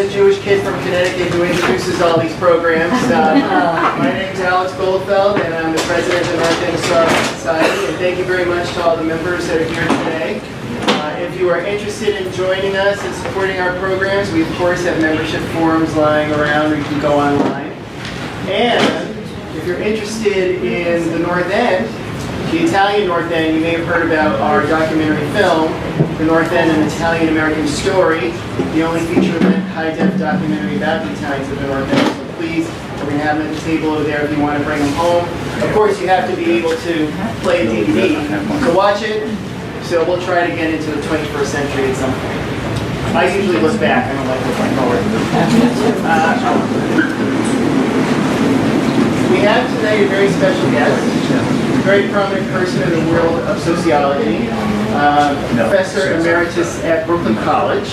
the Jewish kid from Connecticut who introduces all these programs. My name is Alex Goldfeld, and I'm the president of the North End Historical Society. And thank you very much to all the members that are here today. If you are interested in joining us and supporting our programs, we of course have membership forms lying around, or you can go online. And if you're interested in the North End, the Italian North End, you may have heard about our documentary film, The North End, an Italian-American Story, the only feature-length high-def documentary about the Italians of the North End. So please, we're going to have them at the table over there if you want to bring them home. Of course, you have to be able to play a DVD to watch it, so we'll try to get into the 21st century at some point. I usually look back, I don't like looking forward. We have today a very special guest, a very prominent person in the world of sociology, professor emeritus at Brooklyn College,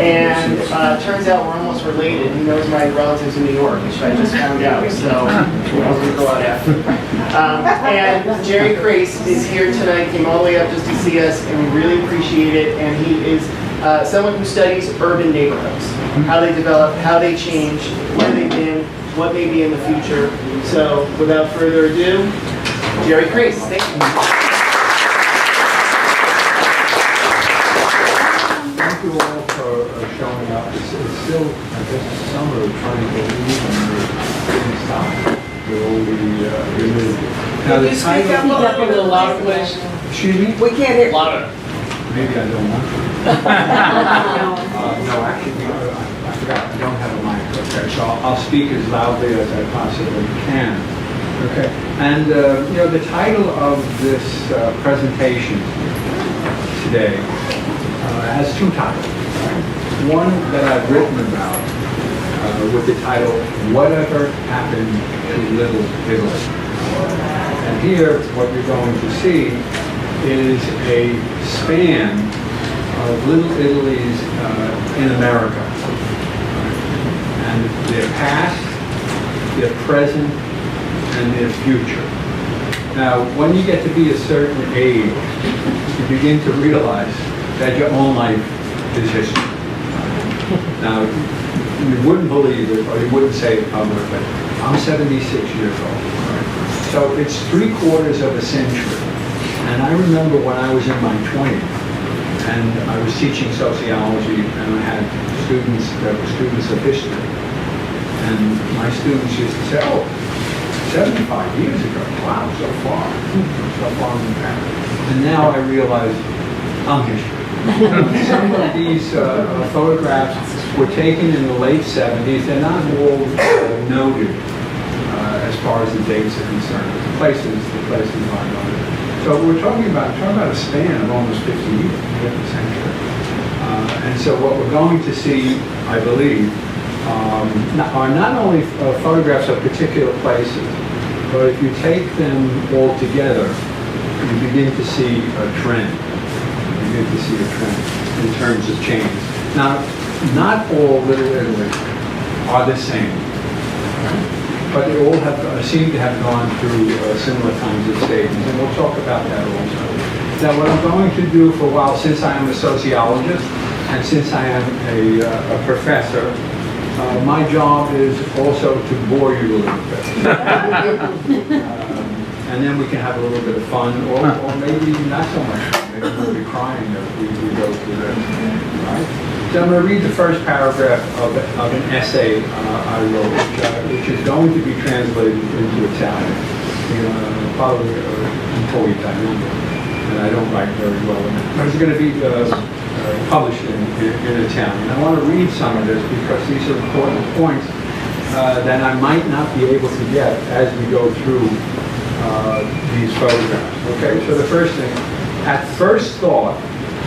and turns out we're almost related. He knows my relatives in New York, which I just found out, so I was going to go out after. And Jerry Krase is here tonight, came all the way up just to see us, and we really appreciate it, and he is someone who studies urban neighborhoods, how they develop, how they change, where they've been, what may be in the future. So, without further ado, Jerry Krase. Thank you. Thank you all for showing up. It's still, I guess, summer, trying to believe in the stop with all the humidity. Now, the title. Speak up a little louder, please. Excuse me? We can't hear. Louder. Maybe I don't want to. No, actually, I forgot. I don't have a mic. Okay, so I'll speak as loudly as I possibly can. Okay, and you know, the title of this presentation today has two titles. Right? One that I've written about with the title "Whatever Happened to Little Italy," and here what you're going to see is a span of Little Italy's in America. And their past, their present, and their future. Now, when you get to be a certain age, you begin to realize that your own life is history. Now, you wouldn't believe it, or you wouldn't say it publicly. I'm 76 years old. So it's 3/4 of a century. And I remember when I was in my 20s, and I was teaching sociology, and I had students that were students of history. And my students used to say, oh, 75 years ago, wow, so far in the past. And now I realize I'm history. Some of these photographs were taken in the late 70s. They're not all noted as far as the dates are concerned. The places are noted. So we're talking about a span of almost 50 years, 50 century. And so what we're going to see, I believe, are not only photographs of particular places, but if you take them all together, you begin to see a trend. You begin to see a trend in terms of change. Now, not all Little Italy are the same, right? But they all seem to have gone through similar kinds of stages, and we'll talk about that also. Now, what I'm going to do for a while, since I am a sociologist, and since I am a professor, my job is also to bore you a little bit. And then we can have a little bit of fun, or maybe not so much fun. Maybe we'll be crying as we go through this. Right? So I'm going to read the first paragraph of an essay I wrote, which is going to be translated into Italian. Probably un po' Italian, and I don't write very well in it. But it's going to be published in Italian. I want to read some of this because these are important points that I might not be able to get as we go through these photographs. Okay, so the first thing, at first thought,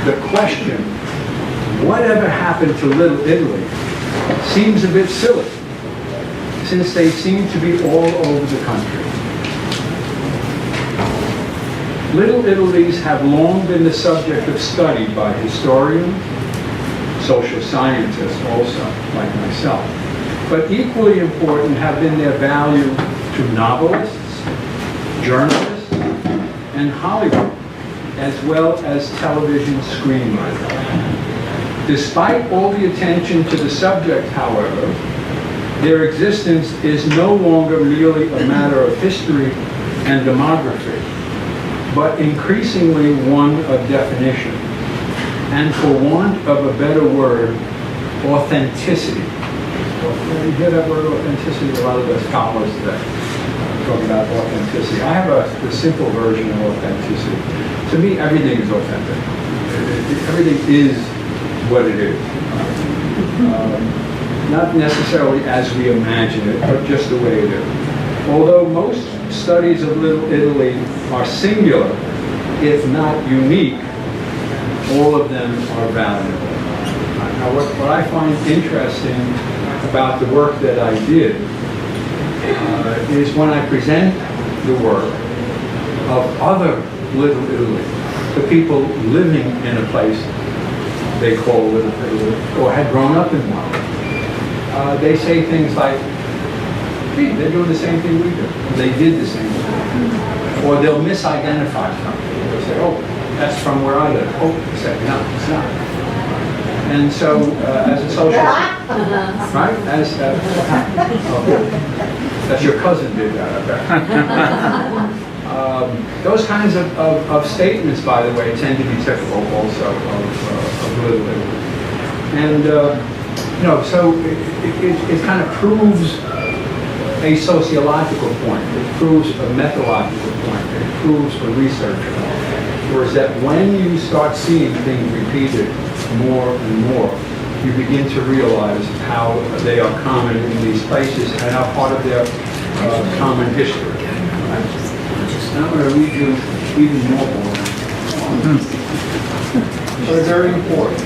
the question, whatever happened to Little Italy, seems a bit silly, since they seem to be all over the country. Little Italies have long been the subject of study by historians, social scientists also, like myself. But equally important have been their value to novelists, journalists, and Hollywood, as well as television screenwriters. Despite all the attention to the subject, however, their existence is no longer merely a matter of history and demography, but increasingly one of definition, and for want of a better word, authenticity. You hear that word authenticity? A lot of the scholars today talk about authenticity. I have the simple version of authenticity. To me, everything is authentic. Everything is what it is. Not necessarily as we imagine it, but just the way it is. Although most studies of Little Italy are singular, if not unique, all of them are valuable. Now, what I find interesting about the work that I did is when I present the work of other Little Italy, the people living in a place they call Little Italy, or had grown up in one. They say things like, gee, they're doing the same thing we do. They did the same thing. Or they'll misidentify something. They'll say, oh, that's from where I live. Oh, they say, no, it's not. And so, as a social, right? That's your cousin did that, I bet. Those kinds of statements, by the way, tend to be typical also of Little Italy. And, so it kind of proves a sociological point. It proves a methodological point. It proves a research point. Whereas that when you start seeing things repeated more and more, you begin to realize how they are common in these places and are part of their common history. Right? Now I'm going to read you even more. So it's very important.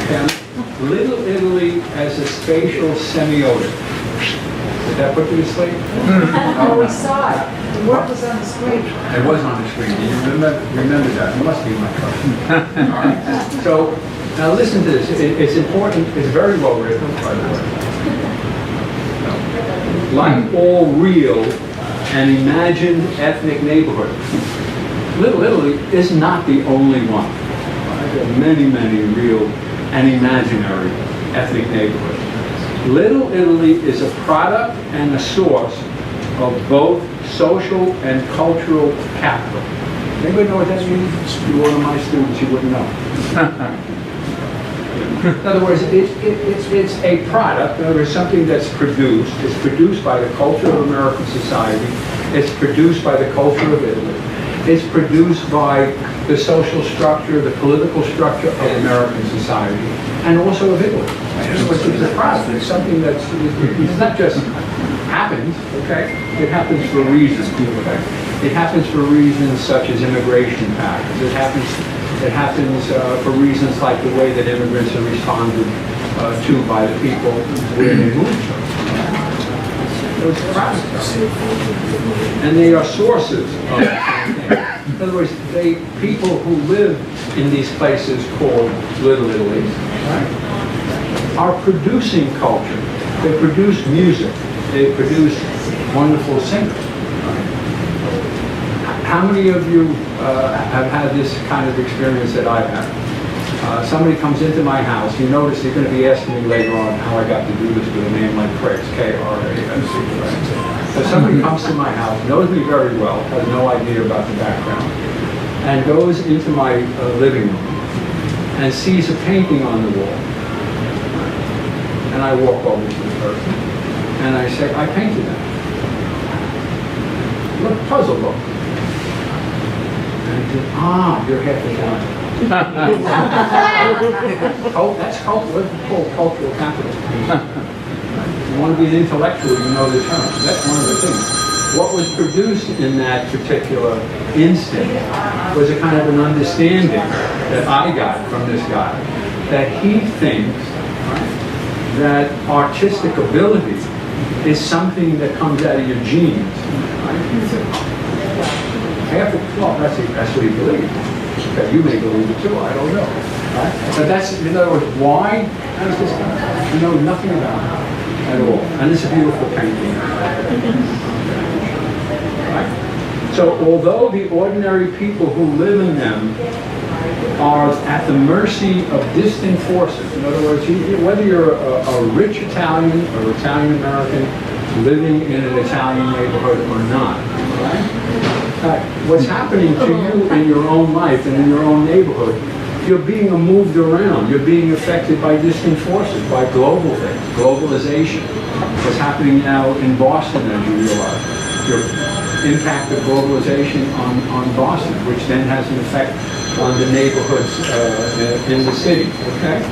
Okay. Little Italy as a spatial semiotic. Did that put you to sleep? Oh, we saw it. The work was on the screen. It was on the screen. Do you remember that? It must be my cousin. All right. So, now listen to this. It's important. It's very well written, by the way. Like all real and imagined ethnic neighborhoods, Little Italy is not the only one. Right? There are many, many real and imaginary ethnic neighborhoods. Little Italy is a product and a source of both social and cultural capital. Anybody know what that means? You're one of my students, you wouldn't know. In other words, it's a product, in other words, something that's produced. It's produced by the culture of American society. It's produced by the culture of Italy. It's produced by the social structure, the political structure of American society, and also of Italy. It's a product. It's something that's, it's not just happens, okay? It happens for reasons, okay? It happens for reasons such as immigration patterns. It happens for reasons like the way that immigrants are responded to by the people where they move to. Those products. And they are sources of, in other words, people who live in these places called Little Italy, right, are producing culture. They produce music. They produce wonderful singers. Right? How many of you have had this kind of experience that I've had? Somebody comes into my house. You notice you're going to be asking me later on how I got to do this with a name like Krase, K-R-A-S-E. Right? So somebody comes to my house, knows me very well, has no idea about the background, and goes into my living room and sees a painting on the wall. And I walk over to the person and I say, I painted that. Look, puzzle look. And he said, you're half Italian. That's cultural capital. You want to be an intellectual, you know the term. That's one of the things. What was produced in that particular instant was a kind of an understanding that I got from this guy, that he thinks, right, that artistic ability is something that comes out of your genes. Right? Well, that's what he believes. Okay, you may believe it too, I don't know. Right? But that's, in other words, why? How does this come? You know nothing about it at all. And it's a beautiful painting. Right? So although the ordinary people who live in them are at the mercy of distant forces. In other words, whether you're a rich Italian or Italian American living in an Italian neighborhood or not, right? What's happening to you in your own life and in your own neighborhood, you're being moved around. You're being affected by distant forces, by global things, globalization. What's happening now in Boston, as you realize, your impact of globalization on Boston, which then has an effect on the neighborhoods in the city, okay?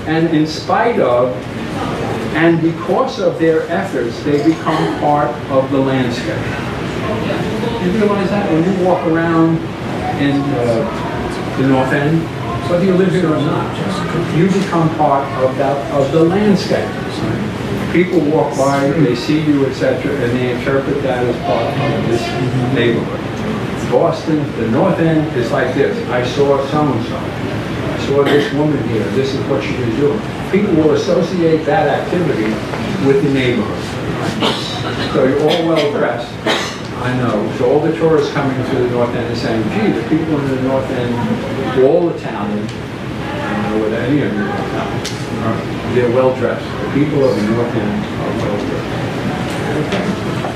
And in spite of, and because of their efforts, they become part of the landscape. You realize that when you walk around in the North End, whether you live here or not, you become part of the landscape. People walk by, they see you, etc., and they interpret that as part of this neighborhood. Boston, the North End is like this. I saw so-and-so. I saw this woman here. This is what she was doing. People will associate that activity with the neighborhood. So you're all well dressed. I know. So all the tourists coming to the North End are saying, gee, the people in the North End, all Italian, I don't know whether any of you are Italian, they're well dressed. The people of the North End are well dressed. Okay.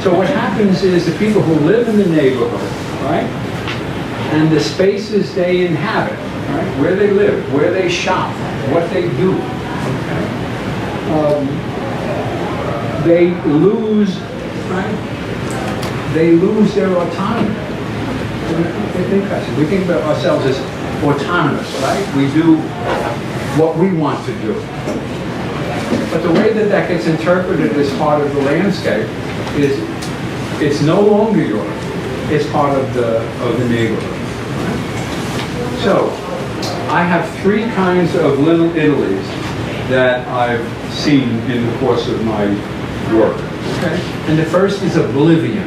So what happens is the people who live in the neighborhood, right, and the spaces they inhabit, right, where they live, where they shop, what they do, okay, they lose, right? They lose their autonomy. We think about ourselves as autonomous, right? We do what we want to do. But the way that gets interpreted as part of the landscape is it's no longer yours. It's part of the neighborhood. Right? So I have three kinds of little Italies that I've seen in the course of my work. Okay? And the first is oblivion.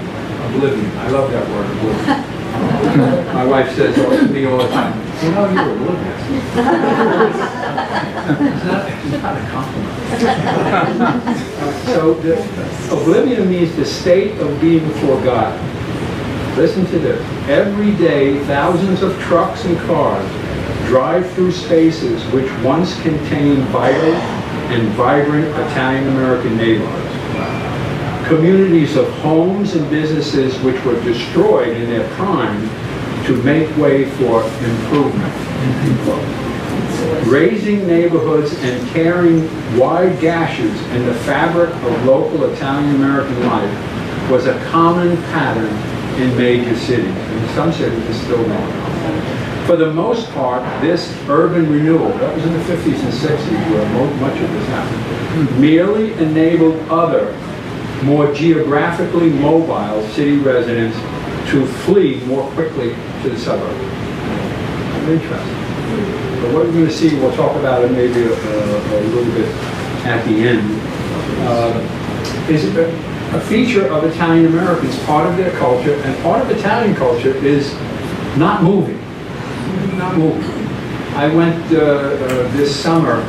Oblivion. I love that word, oblivion. My wife says to me all the time, you know, you're oblivious. It's not a compliment. So oblivion means the state of being forgotten. Listen to this. Every day, thousands of trucks and cars drive through spaces which once contained vital and vibrant Italian-American neighborhoods. Communities of homes and businesses which were destroyed in their prime to make way for improvement. Raising neighborhoods and tearing wide gashes in the fabric of local Italian-American life was a common pattern in major cities. In some cities, it's still going on. For the most part, this urban renewal, that was in the 50s and 60s where much of this happened, merely enabled other, more geographically mobile city residents to flee more quickly to the suburbs. Interesting. But what we're going to see, we'll talk about it maybe a little bit at the end, is a feature of Italian Americans, part of their culture, and part of Italian culture is not moving. Not moving. I went this summer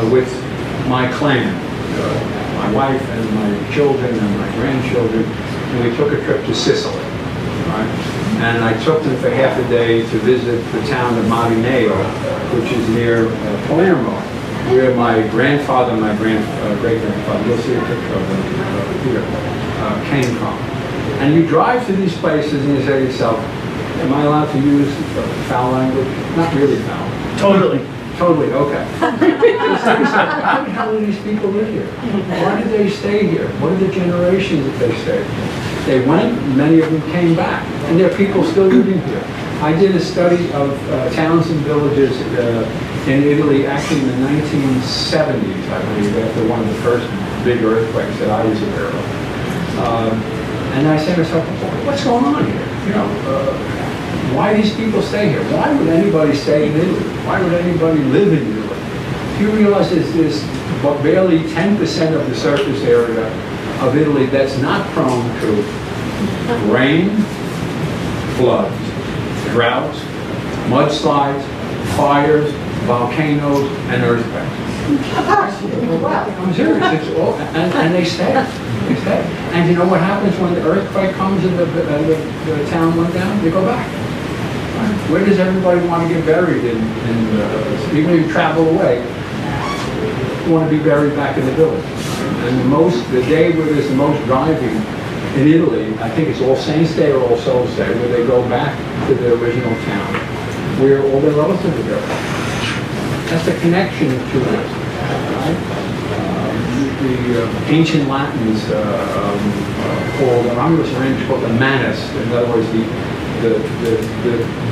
with my clan, my wife and my children and my grandchildren, and we took a trip to Sicily. Right? And I took them for half a day to visit the town of Marineo, which is near Palermo, where my grandfather and my great-grandfather, you'll see a picture of them here, came from. And you drive to these places and you say to yourself, am I allowed to use foul language? Not really foul. Totally. Totally, okay. How the hell do these people live here? Why did they stay here? What are the generations that they stayed? They went, many of them came back, and there are people still living here. I did a study of towns and villages in Italy, actually in the 1970s, I believe, after one of the first big earthquakes that I was aware of. And I said to myself, what's going on here? You know, why these people stay here? Why would anybody stay in Italy? Why would anybody live in Italy? Do you realize there's barely 10% of the surface area of Italy that's not prone to rain, floods, droughts, mudslides, fires, volcanoes, and earthquakes. I'm serious. It's all, and they stay. They stay. And you know what happens when the earthquake comes and the town went down? They go back. Where does everybody want to get buried even if you travel away, you want to be buried back in the village. And the day where there's the most driving in Italy, I think it's All Saints Day or All Souls Day, where they go back to their original town, where all their relatives are buried. That's the connection to it, right? The ancient Latins called, the Romulus and Remus called the manus, in other words, the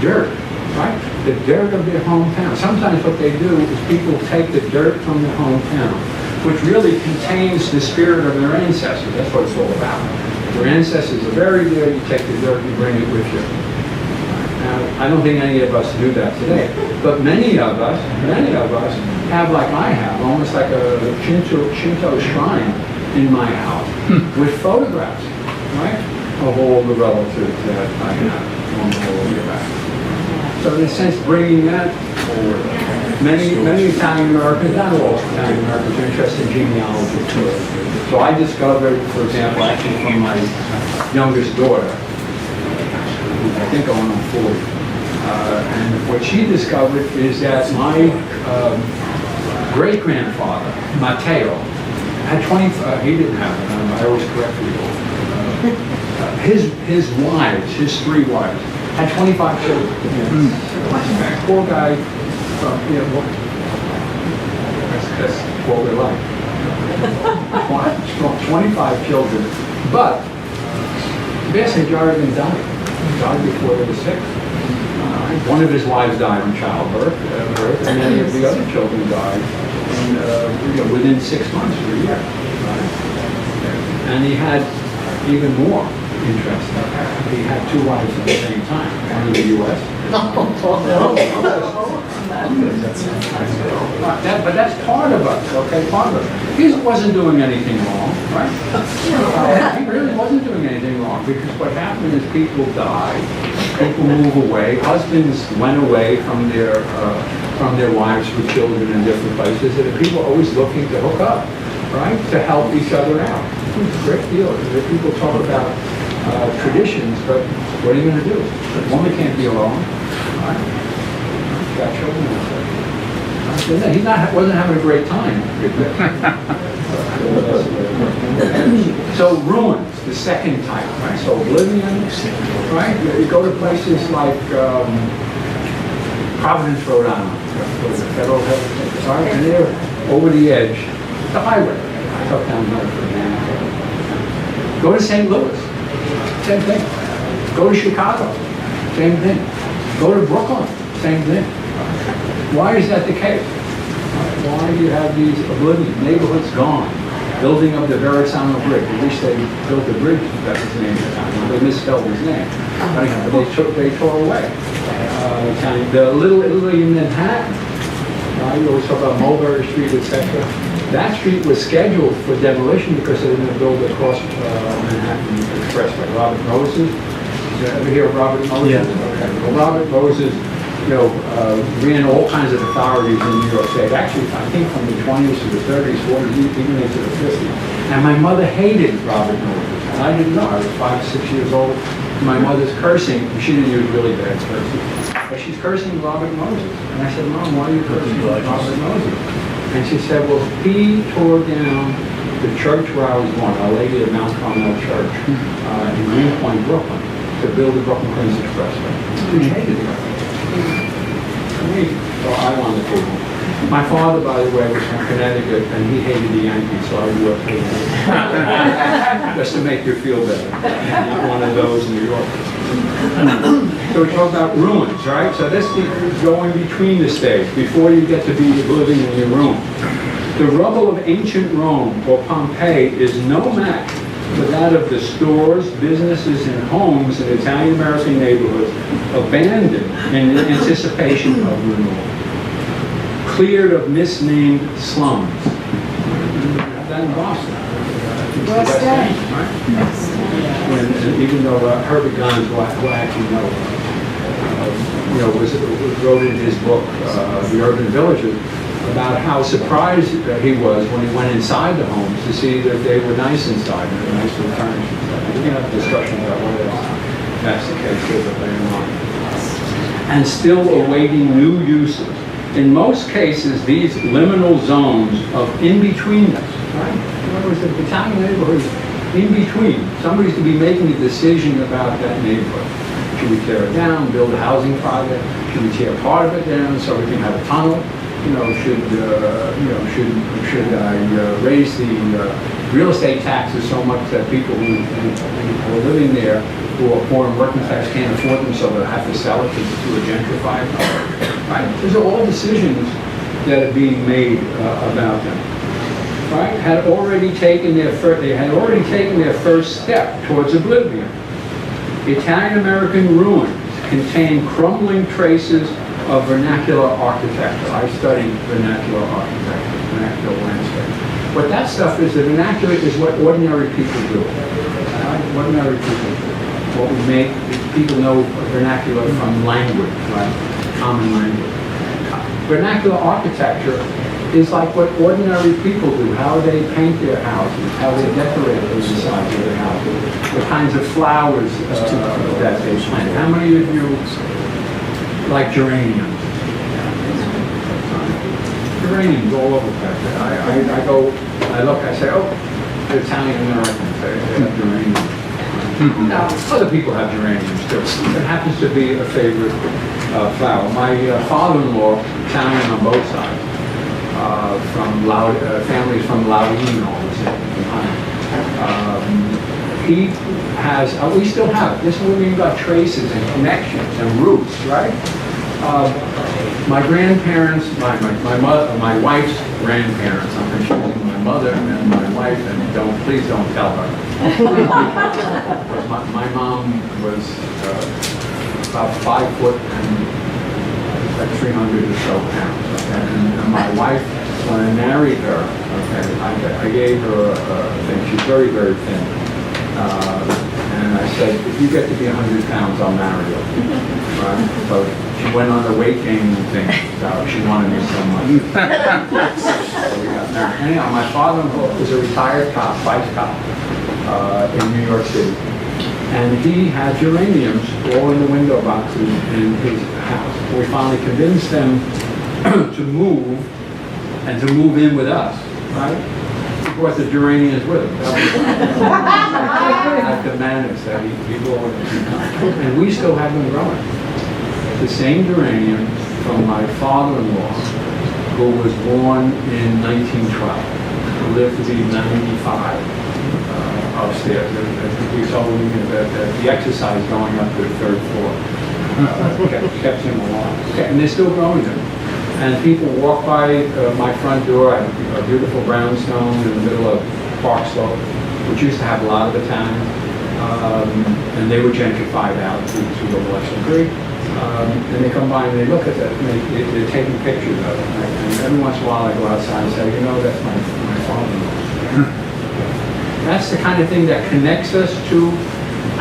dirt, right? The dirt of their hometown. Sometimes what they do is people take the dirt from their hometown, which really contains the spirit of their ancestors. That's what it's all about. Your ancestors are buried there, you take the dirt, you bring it with you. Now, I don't think any of us do that today, but many of us have, like I have, almost like a Shinto shrine in my house with photographs, right, of all the relatives that I have on the whole way back. So in a sense, bringing that forward. Many Italian Americans, not all Italian Americans, are interested in genealogy too. So I discovered, for example, actually from my youngest daughter, I think going on 40. And what she discovered is that my great-grandfather, Matteo, had 25, he didn't have it, I always correct people. His wives, his 3 wives, had 25 children. Poor guy, that's what we're like. 25 children, but the vast majority of them died before they were 6. One of his wives died in childbirth, and many of the other children died within 6 months or a year. Right? And he had even more interesting. He had 2 wives at the same time, one in the U.S. But that's part of us, okay? Part of us. He wasn't doing anything wrong, right? He really wasn't doing anything wrong, because what happened is people died, people move away, husbands went away from their wives with children in different places, and people are always looking to hook up, right? To help each other out. It's a great deal. People talk about traditions, but what are you going to do? A woman can't be alone, right? Got children. He wasn't having a great time. So ruins, the second type, right? So oblivion, right? You go to places like Providence, Rhode Island, the federal headquarters, right? And they're over the edge, the highway. I took down Milford. Go to St. Louis, same thing. Go to Chicago, same thing. Go to Brooklyn, same thing. Why is that the case? Why do you have these oblivion, neighborhoods gone, building of the Verrazzano Bridge? At least they built the bridge, that's his name at the time. They misspelled his name. But they tore away. The Little Italy in Manhattan, you always talk about Mulberry Street, etc. That street was scheduled for demolition because they were going to build across Manhattan Expressway. Robert Moses, you ever hear of Robert Moses? Yeah. Okay. Well, Robert Moses, ran all kinds of authorities in New York State. Actually, I think from the 20s to the 30s, 40s, even into the 50s. And my mother hated Robert Moses. And I didn't know. I was 5 or 6 years old. My mother's cursing. She didn't use really bad cursing. But she's cursing Robert Moses. And I said, Mom, why are you cursing Robert Moses? And she said, well, he tore down the church where I was born, Our Lady of Mount Carmel Church, in Greenpoint, Brooklyn, to build the Brooklyn Queens Expressway. She hated it. So I wanted to. My father, by the way, was from Connecticut, and he hated the Yankees, so I grew up hating them. Just to make you feel better. Not one of those New Yorkers. So we talk about ruins, right? So this is going between the stage, before you get to be living in your room. The rubble of ancient Rome, or Pompeii, is no match for that of the stores, businesses, and homes in Italian-American neighborhoods abandoned in anticipation of renewal. Cleared of misnamed slums. That in Boston. West End. Right? Even though Herbert Gons, who I actually know, wrote in his book, The Urban Villages, about how surprised he was when he went inside the homes to see that they were nice inside and they're nicely furnished inside. We can have a discussion about whether that's the case here, but later on. and still awaiting new uses. In most cases, these liminal zones of in-betweenness, right? In other words, the Italian neighborhood is in between. Somebody's to be making a decision about that neighborhood. Should we tear it down, build a housing project? Should we tear part of it down so we can have a tunnel? Should I raise the real estate taxes so much that people who are living there, who are poor and working class, can't afford them, so they'll have to sell it to a gentrified market? Right? These are all decisions that are being made about them. Right? They had already taken their first step towards oblivion. Italian-American ruins contain crumbling traces of vernacular architecture. I studied vernacular architecture, vernacular landscape. What that stuff is, the vernacular is what ordinary people do. Right? Ordinary people do. What we make, people know vernacular from language, right? Common language. Vernacular architecture is like what ordinary people do, how they paint their houses, how they decorate the sides of their houses, the kinds of flowers that they plant. How many of you like geraniums? Geraniums all over the place. I look, I say, oh, the Italian Americans, they have geraniums. Now, other people have geraniums too. It happens to be a favorite flower. My father-in-law, Italian on both sides, families from Laudino, he has, we still have it. This is where we've got traces and connections and roots, right? My grandparents, my wife's grandparents, I'm confusing my mother and my wife, and please don't tell her. My mom was about 5 foot and like 300 or so pounds. Okay? And my wife, when I married her, okay, I gave her a thing. She's very, very thin. And I said, if you get to be 100 pounds, I'll marry you. Right? So she went on the weight gaining thing. She wanted me so much. So we got married. Anyhow, my father-in-law was a retired cop, vice cop, in New York City. And he had geraniums all in the window boxes in his house. We finally convinced them to move and to move in with us, right? He brought the geraniums with him. That the manners that he brought. And we still have them growing. The same geranium from my father-in-law, who was born in 1912, who lived to be 95. Upstairs. We told him that the exercise going up to the 3rd floor kept him alive. Okay, and they're still growing them. And people walk by my front door. I have a beautiful brownstone in the middle of Park Slope, which used to have a lot of Italians. And they were gentrified out to a lesser degree. And they come by and they look at that, and they're taking pictures of it. And every once in a while I go outside and say, that's my father-in-law. That's the kind of thing that connects us to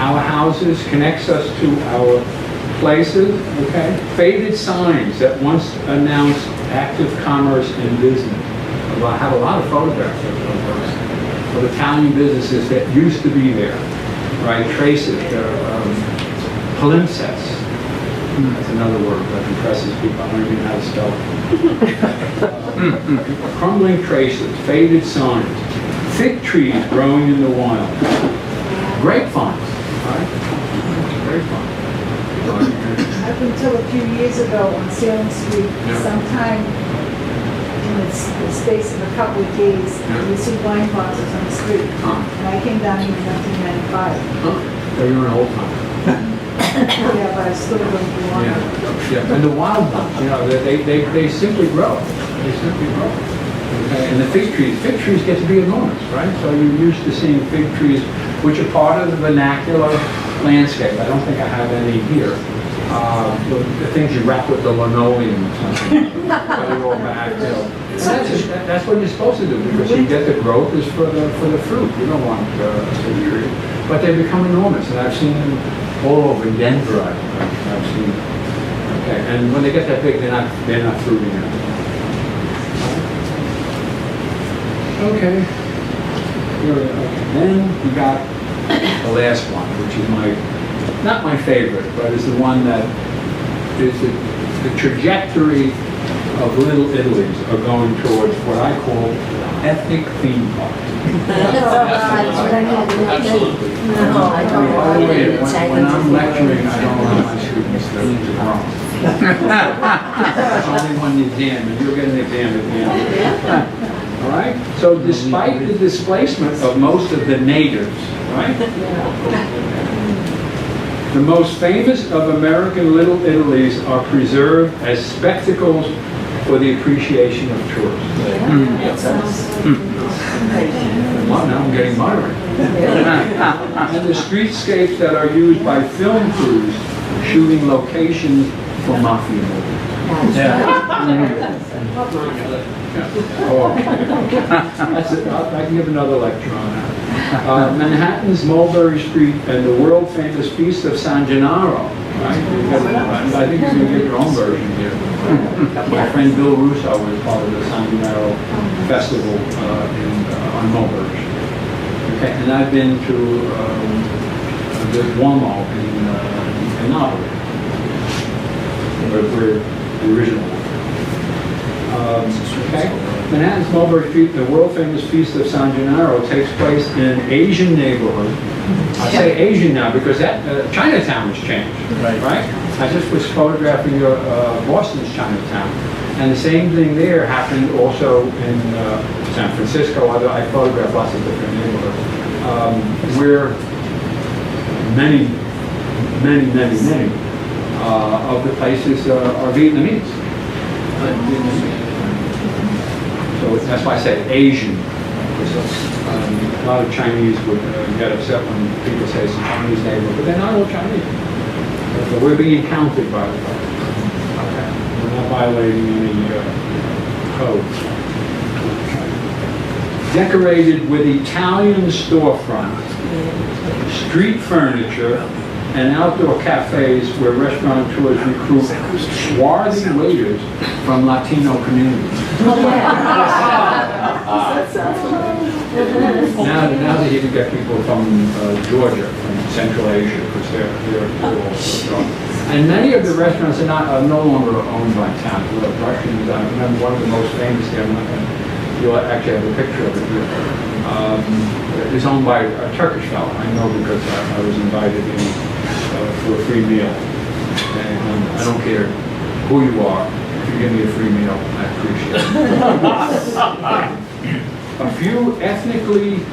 our houses, connects us to our places, okay? Faded signs that once announced active commerce and business. I have a lot of photographs of Italian businesses that used to be there, right? Traces, palimpsest. That's another word that impresses people. I don't even know how to spell it. Crumbling traces, faded signs. Fig trees growing in the wild. Grapevines, right? Grapevines. Up until a few years ago on Salem Street, sometime in the space of a couple of days, you see wine boxes on the street. And I came down here in 1995. So you're an old timer. Yeah, but I still don't do wine. Yeah. And the wild ones, they simply grow. They simply grow. Okay. And the fig trees get to be enormous, right? So you're used to seeing fig trees, which are part of the vernacular landscape. I don't think I have any here. The things you wrap with the linoleum or something. That's what you're supposed to do, because you get the growth is for the fruit. You don't want a fig tree. But they become enormous, and I've seen them all over Denver. I've seen them. Okay. And when they get that big, they're not fruiting out. Okay. Then we got the last one, which is not my favorite, but is the one that is that the trajectory of Little Italies are going towards what I call ethnic theme parks. Absolutely. No, I don't By the want way, it. when I'm lecturing, I don't allow my students to grow. Only one exam, and you'll get an exam at the end. All right? So despite the displacement of most of the natives, right? The most famous of American Little Italies are preserved as spectacles for the appreciation of tourists. That sounds. Well, now I'm getting moderate. And the streetscapes that are used by film crews shooting locations for mafia movies. Oh, okay. That's it. I can give another lecture on that. Manhattan's Mulberry Street and the world-famous Feast of San Gennaro. Right? I think you can get your own version here. My friend Bill Russo was part of the San Gennaro Festival on Mulberry Street. Okay, and I've been to the Duomo in Napoli, where the original one. Okay. Manhattan's Mulberry Street, the world-famous Feast of San Gennaro, takes place in an Asian neighborhood. I say Asian now because that Chinatown has changed, right? I just was photographing Boston's Chinatown, and the same thing there happened also in San Francisco. Although I photographed lots of different neighborhoods, where many of the places are Vietnamese. So that's why I say Asian. A lot of Chinese would get upset when people say it's a Chinese neighborhood, but they're not all Chinese. So we're being counted by the way. Okay. We're not violating any codes. Decorated with Italian storefronts, street furniture, and outdoor cafes where restaurateurs recruit swarthy waiters from Latino communities. Now that you can get people from Georgia, from Central Asia, because they're all strong. And many of the restaurants are no longer owned by Italians. Russians. I remember one of the most famous there. You'll actually have a picture of it here. It's owned by a Turkish fellow. I know because I was invited in for a free meal. And I don't care who you are. If you give me a free meal, I appreciate it. A few ethnically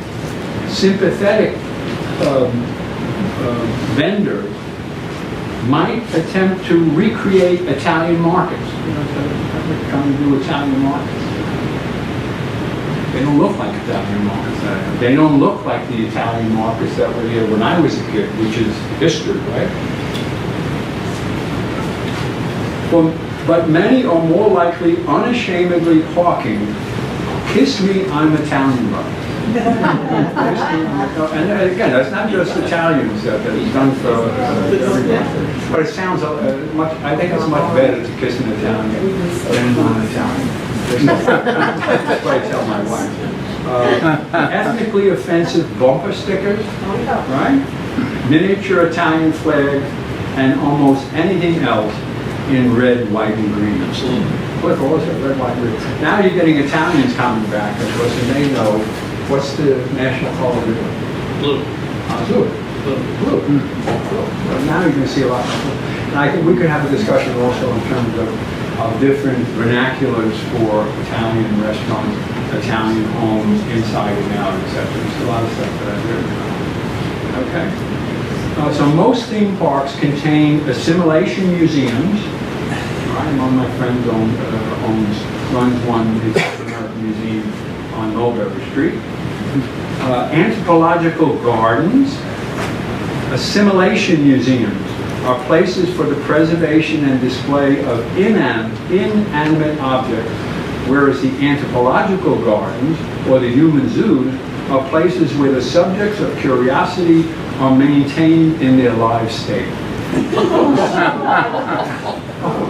sympathetic vendors might attempt to recreate Italian markets. Trying to do Italian markets. They don't look like Italian markets. They don't look like the Italian markets that were here when I was a kid, which is history, right? Well, but many are more likely unashamedly hawking, "Kiss me, I'm Italian," brother. And again, that's not just Italians that it's done for everyone. But it sounds I think it's much better to kiss an Italian than non-Italian. That's what I tell my wife. Ethnically offensive bumper stickers, right? Miniature Italian flags, and almost anything else in red, white, and green. Absolutely. What was it? Red, white, green. Now you're getting Italians coming back, of course, and they know what's the national color. Blue. Blue. Blue. Well, now you're going to see a lot more blue. And I think we could have a discussion also in terms of different vernaculars for Italian restaurants, Italian homes, inside and out, etc. There's a lot of stuff that I've written about. Okay. So most theme parks contain assimilation museums. Right, one of my friends runs one, the American Museum on Mulberry Street. Anthropological gardens, assimilation museums are places for the preservation and display of inanimate objects, whereas the anthropological gardens, or the human zoos, are places where the subjects of curiosity are maintained in their live state. Oh,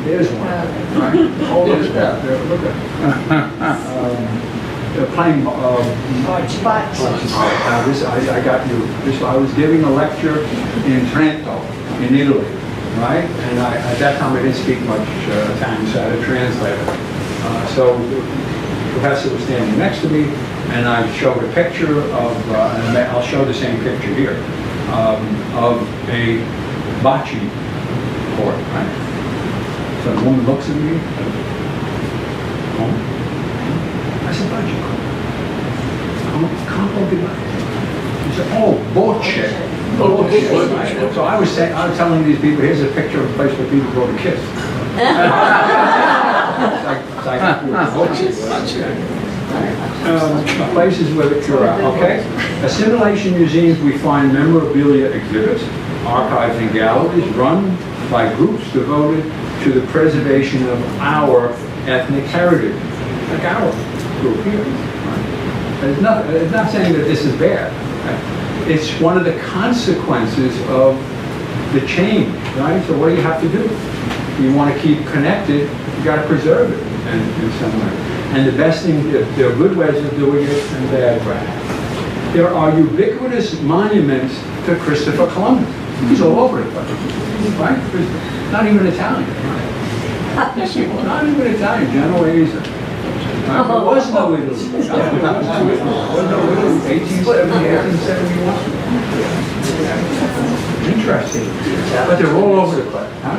there's one. Right? Oh, look at that. Look at they're playing Bocce. I got you. I was giving a lecture in Trento, in Italy, right? And at that time I didn't speak much Italian, so I had a translator. So the professor was standing next to me, and I showed a picture of, and I'll show the same picture here, of a bocce court, right? So the woman looks at me, I said, bocce court. Campo di Bocce. He said, oh, bocce. Right? So I was telling these people, here's a picture of a place where people go to kiss. Places where the cure, okay? Assimilation museums, we find memorabilia exhibits, archives and galleries run by groups devoted to the preservation of our ethnic heritage, like our group here. Right? It's not saying that this is bad. Right? It's one of the consequences of the change, right? So what do you have to do? You want to keep connected, you got to preserve it in some way. And the best thing, there are good ways of doing it and bad ways. There are ubiquitous monuments to Christopher Columbus. He's all over the place, right? Not even Italian, right? Not even Italian, Genoese. Right? There was no Italy. There was no Italy, 1871. Interesting. But they're all over the place. Huh?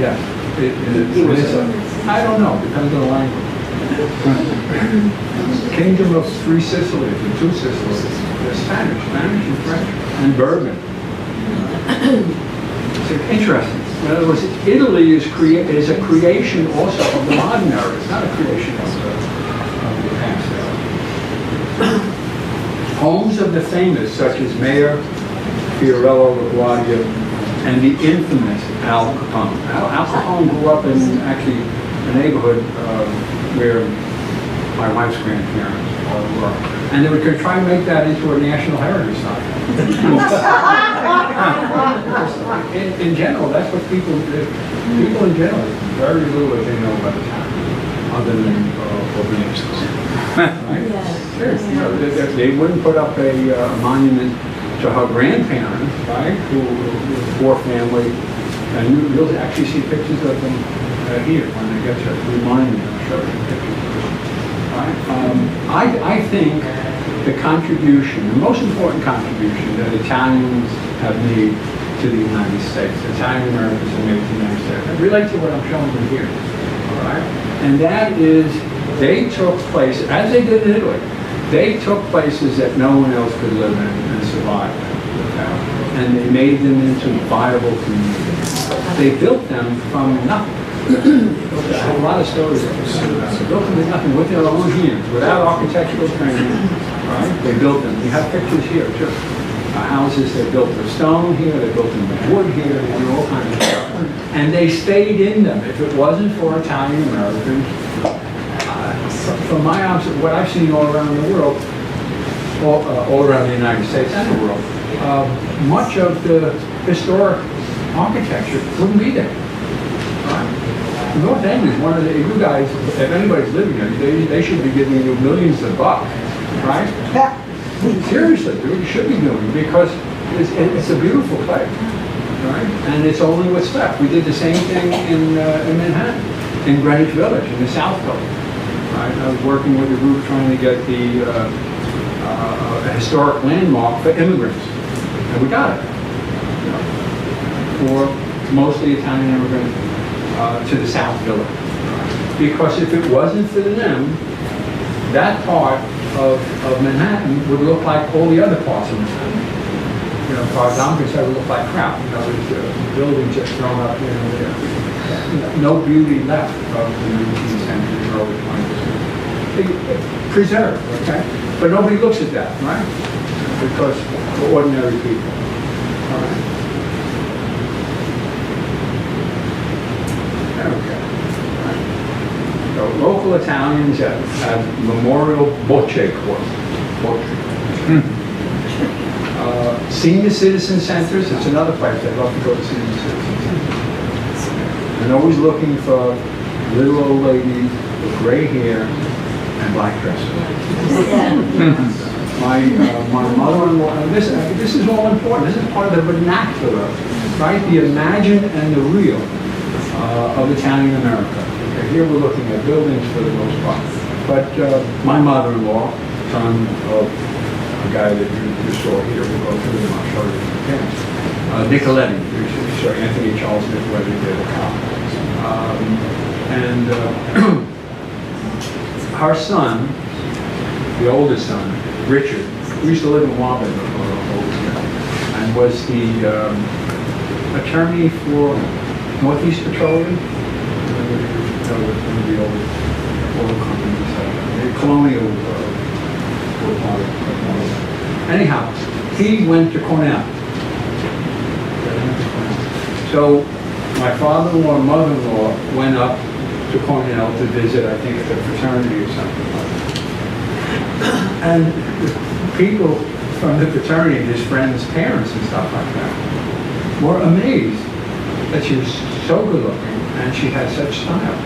Yeah. I don't know, depends on the language. Kingdom of Three Sicilies and Two Sicilies. They're Spanish and French, and Bourbon. It's interesting. In other words, Italy is a creation also of the modern era. It's not a creation of the past era. Homes of the famous, such as Mayor Fiorello LaGuardia and the infamous Al Capone. Al Capone grew up in actually a neighborhood where my wife's grandparents were. And they were going to try and make that into a national heritage site. in general, that's what people do. People in general, very little that they know about the town, other than Williamsburg. Right? Yeah. Sure. You know, they wouldn't put up a monument to her grandparents, right, who was a poor family, and you'll actually see pictures of them here when they get to remind me. I'll show you pictures. Right? I think the contribution, the most important contribution that Italians have made to the United States, Italian Americans have made to the United States, I relate to what I'm showing you here. All right? And that is, they took places, as they did in Italy, they took places that no one else could live in and survive. And they made them into viable communities. They built them from nothing. I have a lot of stories about this. They built them with nothing, with their own hands, without architectural training. Right? They built them. We have pictures here too. Houses they built with stone here, they built them with wood here, they did all kinds of stuff. And they stayed in them. If it wasn't for Italian Americans, from my observation, what I've seen all around the world, all around the United States and the world, much of the historic architecture wouldn't be there. Right? North End is one of the, you guys, if anybody's living there, they should be giving you millions of bucks, right? Seriously, dude, you should be doing, because it's a beautiful place, right? And it's only what's left. We did the same thing in Manhattan, in Greenwich Village, in the South Coast. Right? I was working with a group trying to get the a historic landmark for immigrants, and we got it. For mostly Italian immigrants to the South Village. Because if it wasn't for them, that part of Manhattan would look like all the other parts of Manhattan. You know, as far as I'm concerned, it would look like crap. You know, there's buildings just thrown up here and there. No beauty left of the 19th century, early 20th century. Preserved, okay? But nobody looks at that, right? Because we're ordinary people. All right? Okay. Right. So local Italians have memorial bocce courts. Senior citizen centers, it's another place I'd love to go to senior citizen centers. And always looking for little old ladies with gray hair and black dresses. My mother-in-law, this is all important. This is part of the vernacular, right? The imagined and the real of Italian America. Okay, here we're looking at buildings for the most part. But my mother-in-law, son of a guy that you saw here, we'll go through them, I'll show you again. Nicoletti, sorry, Anthony Charles Nicoletti did a cop. And our son, the oldest son, Richard, we used to live in Wobbin, and was the attorney for Northeast Petroleum, one of the oil companies, Colonial. Anyhow, he went to Cornell. So my father-in-law and mother-in-law went up to Cornell to visit, I think, at the fraternity or something like that. And people from the fraternity, his friends' parents and stuff like that, were amazed that she was so good looking and she had such style.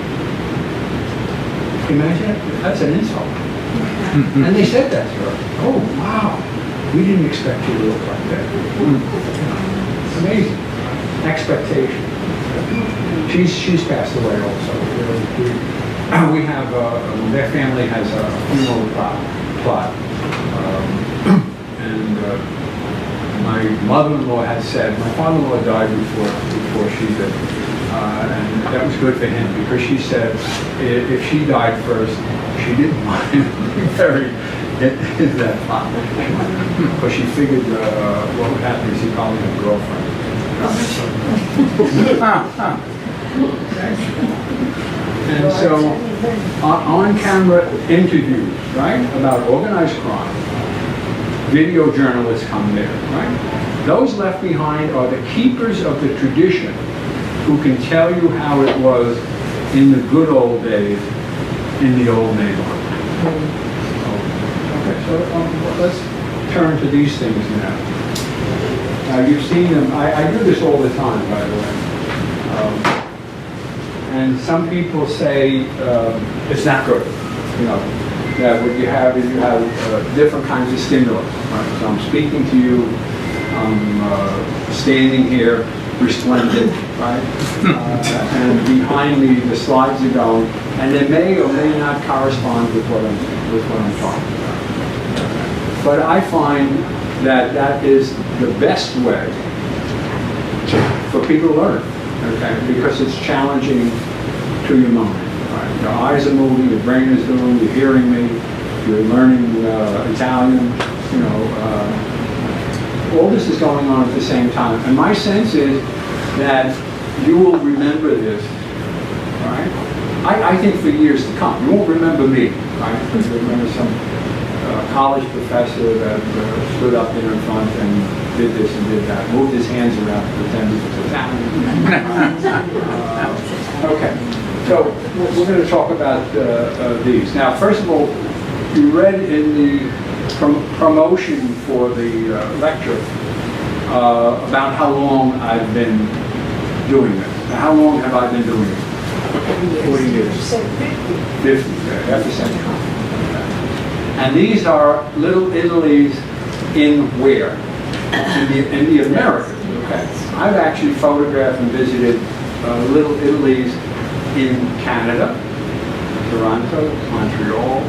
Imagine it? That's an insult. And they said that to her. Oh, wow. We didn't expect you to look like that. It's amazing. Expectation. She's passed away also. We have, their family has a funeral plot. And my mother-in-law had said, my father-in-law died before she did. And that was good for him because she said if she died first, she didn't want him to be buried in that plot. Because she figured what would happen is he'd probably have a girlfriend. And so on-camera interviews, right, about organized crime, video journalists come there, right? Those left behind are the keepers of the tradition who can tell you how it was in the good old days in the old neighborhood. Okay, so let's turn to these things now. Now you've seen them, I do this all the time, by the way. And some people say it's not good, you know, that what you have is you have different kinds of stimulus. Right? So I'm speaking to you, I'm standing here, resplendent, right? And behind me, the slides are going, and they may or may not correspond with what I'm talking about. But I find that that is the best way for people to learn, okay? Because it's challenging to your mind. Right? Your eyes are moving, your brain is doing, you're hearing me, you're learning Italian, you know. All this is going on at the same time. And my sense is that you will remember this, right? I think for years to come. You won't remember me, right? But you remember some college professor that stood up there in front and did this and did that, moved his hands around to pretend he was Italian. Okay, so we're going to talk about these. Now, first of all, you read in the promotion for the lecture about how long I've been doing this. Now, how long have I been doing it? 40 years. 50, half a century. And these are little Italies in where? In the Americas. Okay. I've actually photographed and visited little Italies in Canada, Toronto, Montreal,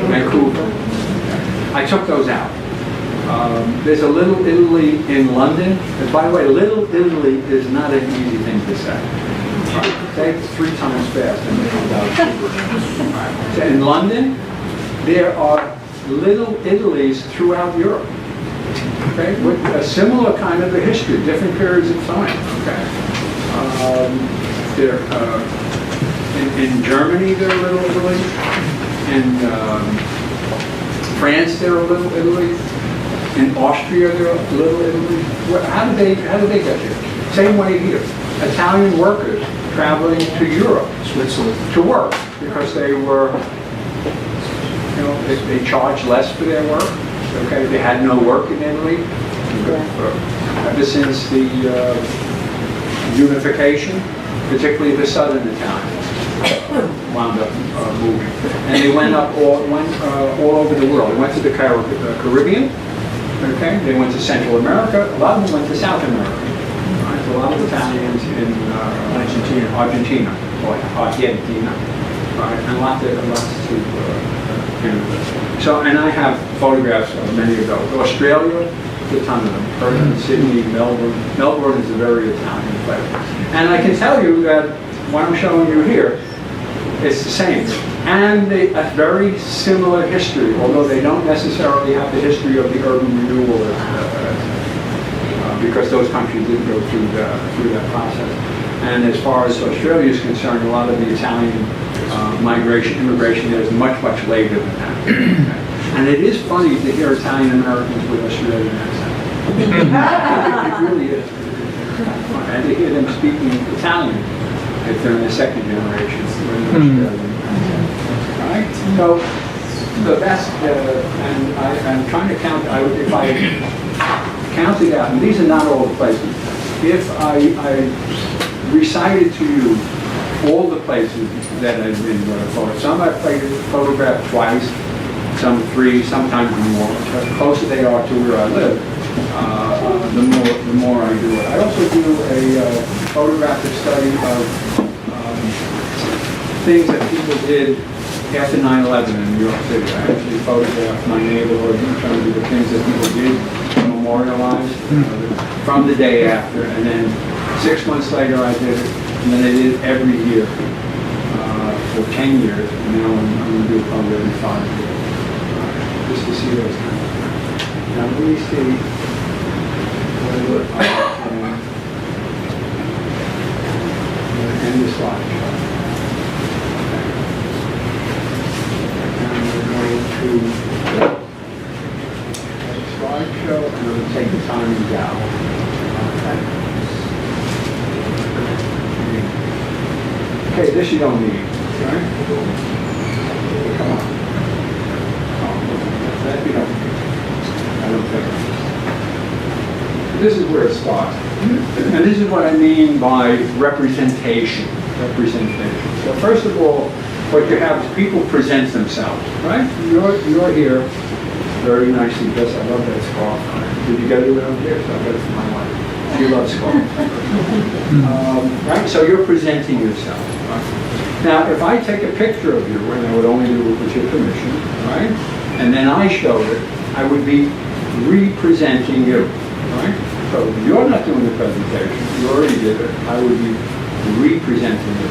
Vancouver. I took those out. There's a Little Italy in London. And by the way, Little Italy is not an easy thing to say. Say it 3 times fast and it comes out super. So in London, there are Little Italies throughout Europe. Okay, with a similar kind of a history, different periods of time. Okay, in Germany there are Little Italy. In France there are Little Italy. In Austria there are Little Italy. How did they get here? Same way here. Italian workers traveling to Europe, Switzerland, to work because they were, you know, they charged less for their work. Okay, they had no work in Italy. Ever since the unification, particularly the southern Italians, wound up moving. And they went all over the world. They went to the Caribbean, okay? They went to Central America. A lot of them went to South America. Right? So a lot of Italians in Argentina, right? And lots to Canada. So, and I have photographs of many of those. Australia, a ton of them. Perth, Sydney, Melbourne. Melbourne is a very Italian place. And I can tell you that what I'm showing you here, it's the same. And a very similar history, although they don't necessarily have the history of the urban renewal because those countries didn't go through that process. And as far as Australia is concerned, a lot of the Italian immigration there is much, much later than that. And it is funny to hear Italian Americans with Australian accents. It really is. And to hear them speaking Italian if they're in the second generation. Right? So that's, and I'm trying to count, if I counted out, and these are not all the places, if I recited to you all the places that I've been photographed. Some I've photographed twice, some 3, sometimes more. The closer they are to where I live, the more I do it. I also do a photographic study of things that people did after 9/11 in New York City. I actually photographed my neighborhood in terms of the things that people did to memorialize from the day after, and then 6 months later I did it, and then I did it every year for 10 years, and now I'm going to do it probably every 5 years, just to see those things. Now let me see what it looks like. End the slide. And we're going to slideshow, and I'm going to take the timing down. Okay, this you don't need, right? Come on. That you don't need. I don't think. This is where it starts. And this is what I mean by representation. So first of all, what you have is people present themselves, right? You're here very nicely dressed. I love that scarf. Did you get it around here? So I got it from my wife. She loves scarves. Right? So you're presenting yourself. Right? Now, if I take a picture of you, and I would only do it with your permission, right? And then I showed it, I would be representing you, right? So you're not doing the presentation, you already did it, I would be representing you.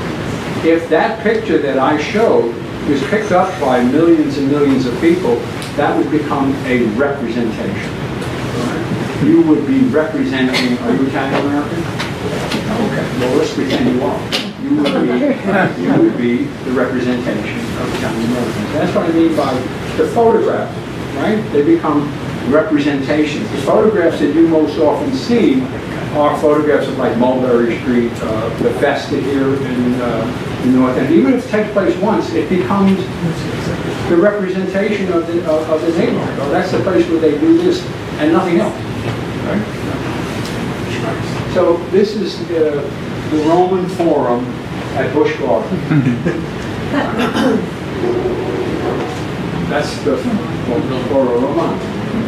If that picture that I showed was picked up by millions and millions of people, that would become a representation. Right? You would be representing, are you Italian American? Okay, well let's pretend you are. You would be the representation of Italian Americans. That's what I mean by the photographs, right? They become representations. The photographs that you most often see are photographs of like Mulberry Street, the Vista here in the North End. Even if it takes place once, it becomes the representation of the neighborhood. Oh, that's the place where they do this and nothing else. Right? So this is the Roman Forum at Busch Garden. That's the Forum Roman.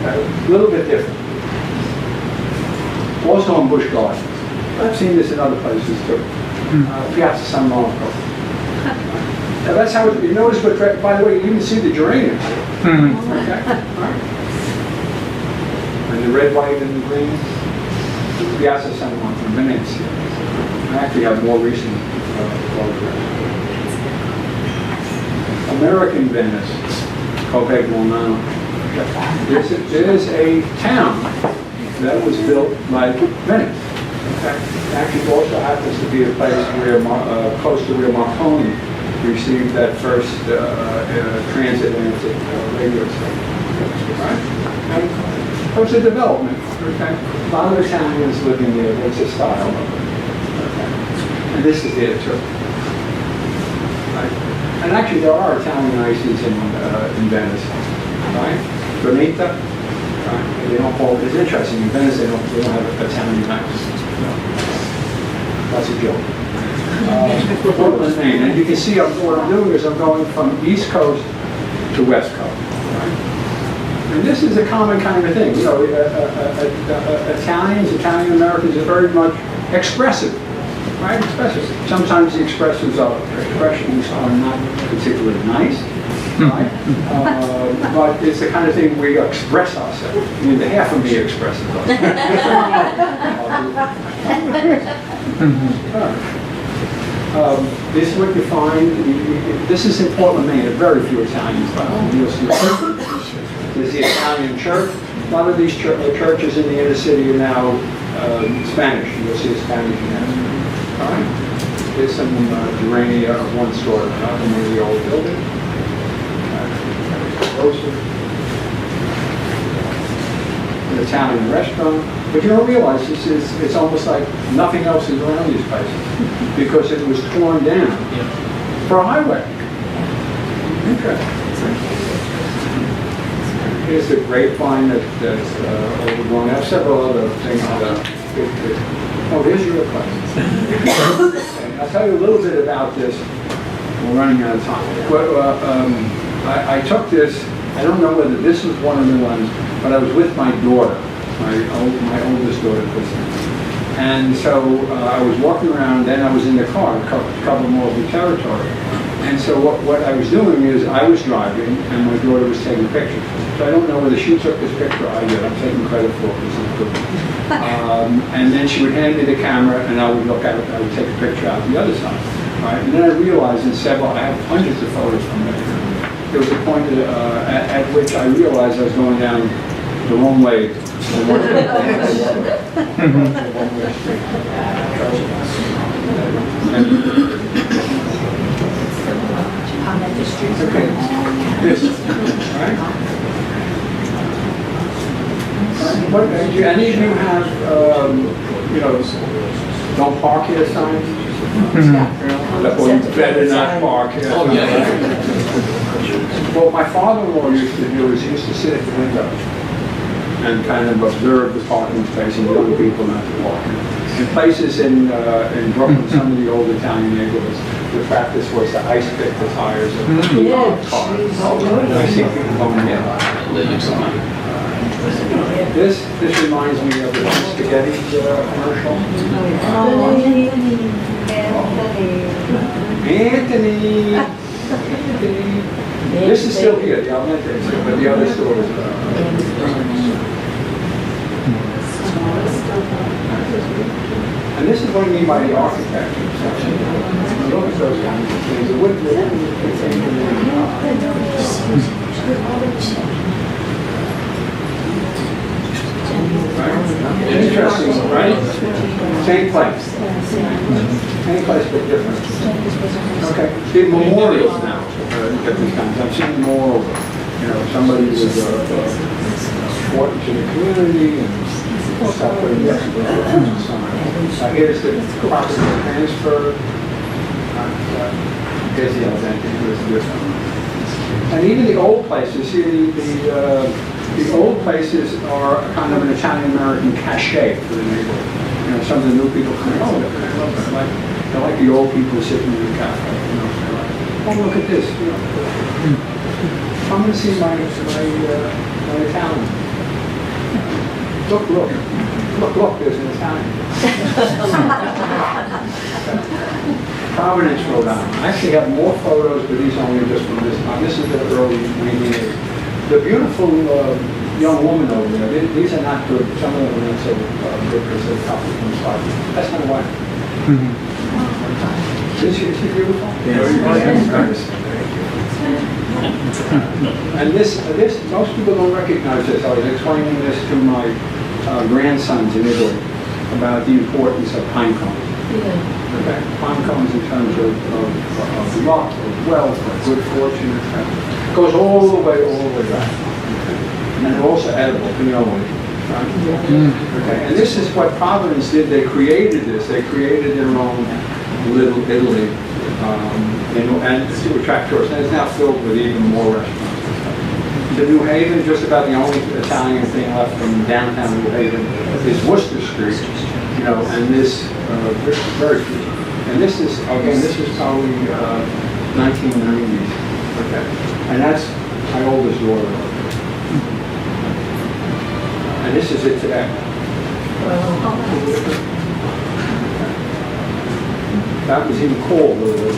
Okay? A little bit different. Also in Busch Gardens. I've seen this in other places too. Piazza San Marco. Now that's how it, you notice what, by the way, you can see the geraniums. Okay? All right. And the red, white, and the green. Piazza San Marco, Venice. I actually have more recent photographs. American Venice, Copiage, Maine. There's a town that was built by Venice. Okay. It actually also happens to be a place where, close to where Marconi received that first transatlantic radio station. Right? And it was a development. Okay. A lot of Italians living there. There's a style of it. Okay. And this is it too. Right? And actually, there are Italian ices in Venice. Right? Bonita. Right? They don't call it. It's interesting. In Venice, they don't have Italian ice. No. That's a joke. Portland, Maine. And you can see what I'm doing is I'm going from East Coast to West Coast. Right? And this is a common kind of thing. You know, Italian Americans are very much expressive. Right? Expressive. Sometimes the expressions are not particularly nice. Right? But it's the kind of thing we express ourselves. I mean, the half of me expresses ourselves. This is what you find. This is in Portland, Maine. Very few Italians. You'll see. There's the Italian church. A lot of these churches in the inner city are now Spanish. You'll see a Spanish mass. All right. There's some gerania of one sort in the old building. An Italian restaurant, but you don't realize it's almost like nothing else is around these places because it was torn down for a highway. Okay. Here's the grapevine that's overgrown. I have several other things oh, here's your place. I'll tell you a little bit about this. We're running out of time. Well, I took this, I don't know whether this was one of the ones, but I was with my daughter, my oldest daughter, Vista. And so I was walking around, then I was in the car to cover more of the territory. And so what I was doing is I was driving and my daughter was taking pictures. So I don't know whether she took this picture or I did. I'm taking credit for it. And then she would hand me the camera and I would look at it, I would take a picture out the other side. Right? And then I realized I have hundreds of photos from there. There was a point at which I realized I was going down the wrong way. Okay. This. Right? What, do any of you have, don't park here signs? Or you better not park here. Oh, yeah. What my father-in-law used to do is he used to sit at the window and kind of observe the parking space and young people not to walk. In places in Brooklyn, some of the old Italian neighborhoods, the practice was to ice pick the tires of cars. I see people going in. This reminds me of the spaghetti commercial. Anthony. This is still here, the elementary, but the other store is and this is what I mean by the architecture section. Look at those kinds of things. It wouldn't Interesting, right? Same place. Same place, but different. Okay. The memorials now. I've seen them all over. You know, somebody was important to the community, and here's the property transfer. Here's the identity. And even the old places, see the old places are kind of an Italian-American cachet for the neighborhood. You know, some of the new people come in, they're like the old people sitting in the cafe. You know, oh, look at this. You know, come and see my Italian. Look, there's an Italian. Providence, Rhode Island. I actually have more photos, but these are only just from this time. This is the early 1980s. The beautiful young woman over there, these are not good. Some of them are not so good because they're copied from the side. That's my wife. Is she beautiful? Yes. And this, most people don't recognize this. I was explaining this to my grandsons in Italy about the importance of pine cones. Okay. Pine cones in terms of luck, of wealth, of good fortune, etc. Goes all the way back. And they're also edible, you know. Right? Okay. And this is what Providence did. They created this. They created their own little Italy, and to attract tourists. And it's now filled with even more restaurants. The New Haven, just about the only Italian thing left from downtown New Haven is Worcester Street, you know, and this very few. And And this is, again, this is probably 1990s. Okay. And that's my oldest daughter. And this is it today. That was even called little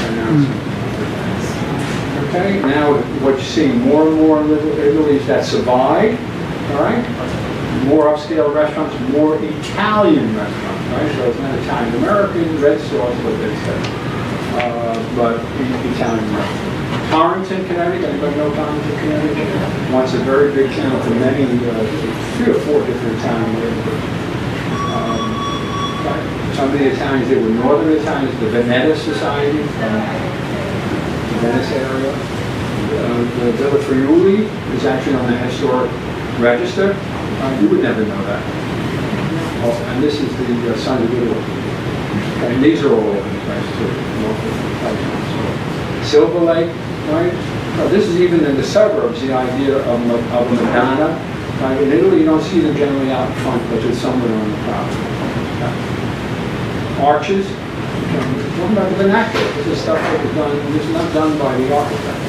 announcement. Okay, now what you see more and more in Little Italy is that survive, all right? More upscale restaurants, more Italian restaurants, right? So it's not Italian American, red sauce, what they say, but Italian restaurants. Torrington, Connecticut, anybody know Torrington, Connecticut? Once a very big town for many, 3 or 4 different Italian neighborhoods. Some of the Italians, they were Northern Italians, the Venice Society, the Venice area. The Villa Friuli is actually on the historic register. You would never know that. Oh, and this is the Son of Italy. And these are all over the place too. Silver Lake, right? This is even in the suburbs, the idea of a Madonna. Right? In Italy, you don't see them generally out front, but it's somewhere on the property. Arches, talking about the vernacular. This is stuff that was done, this is not done by the architect.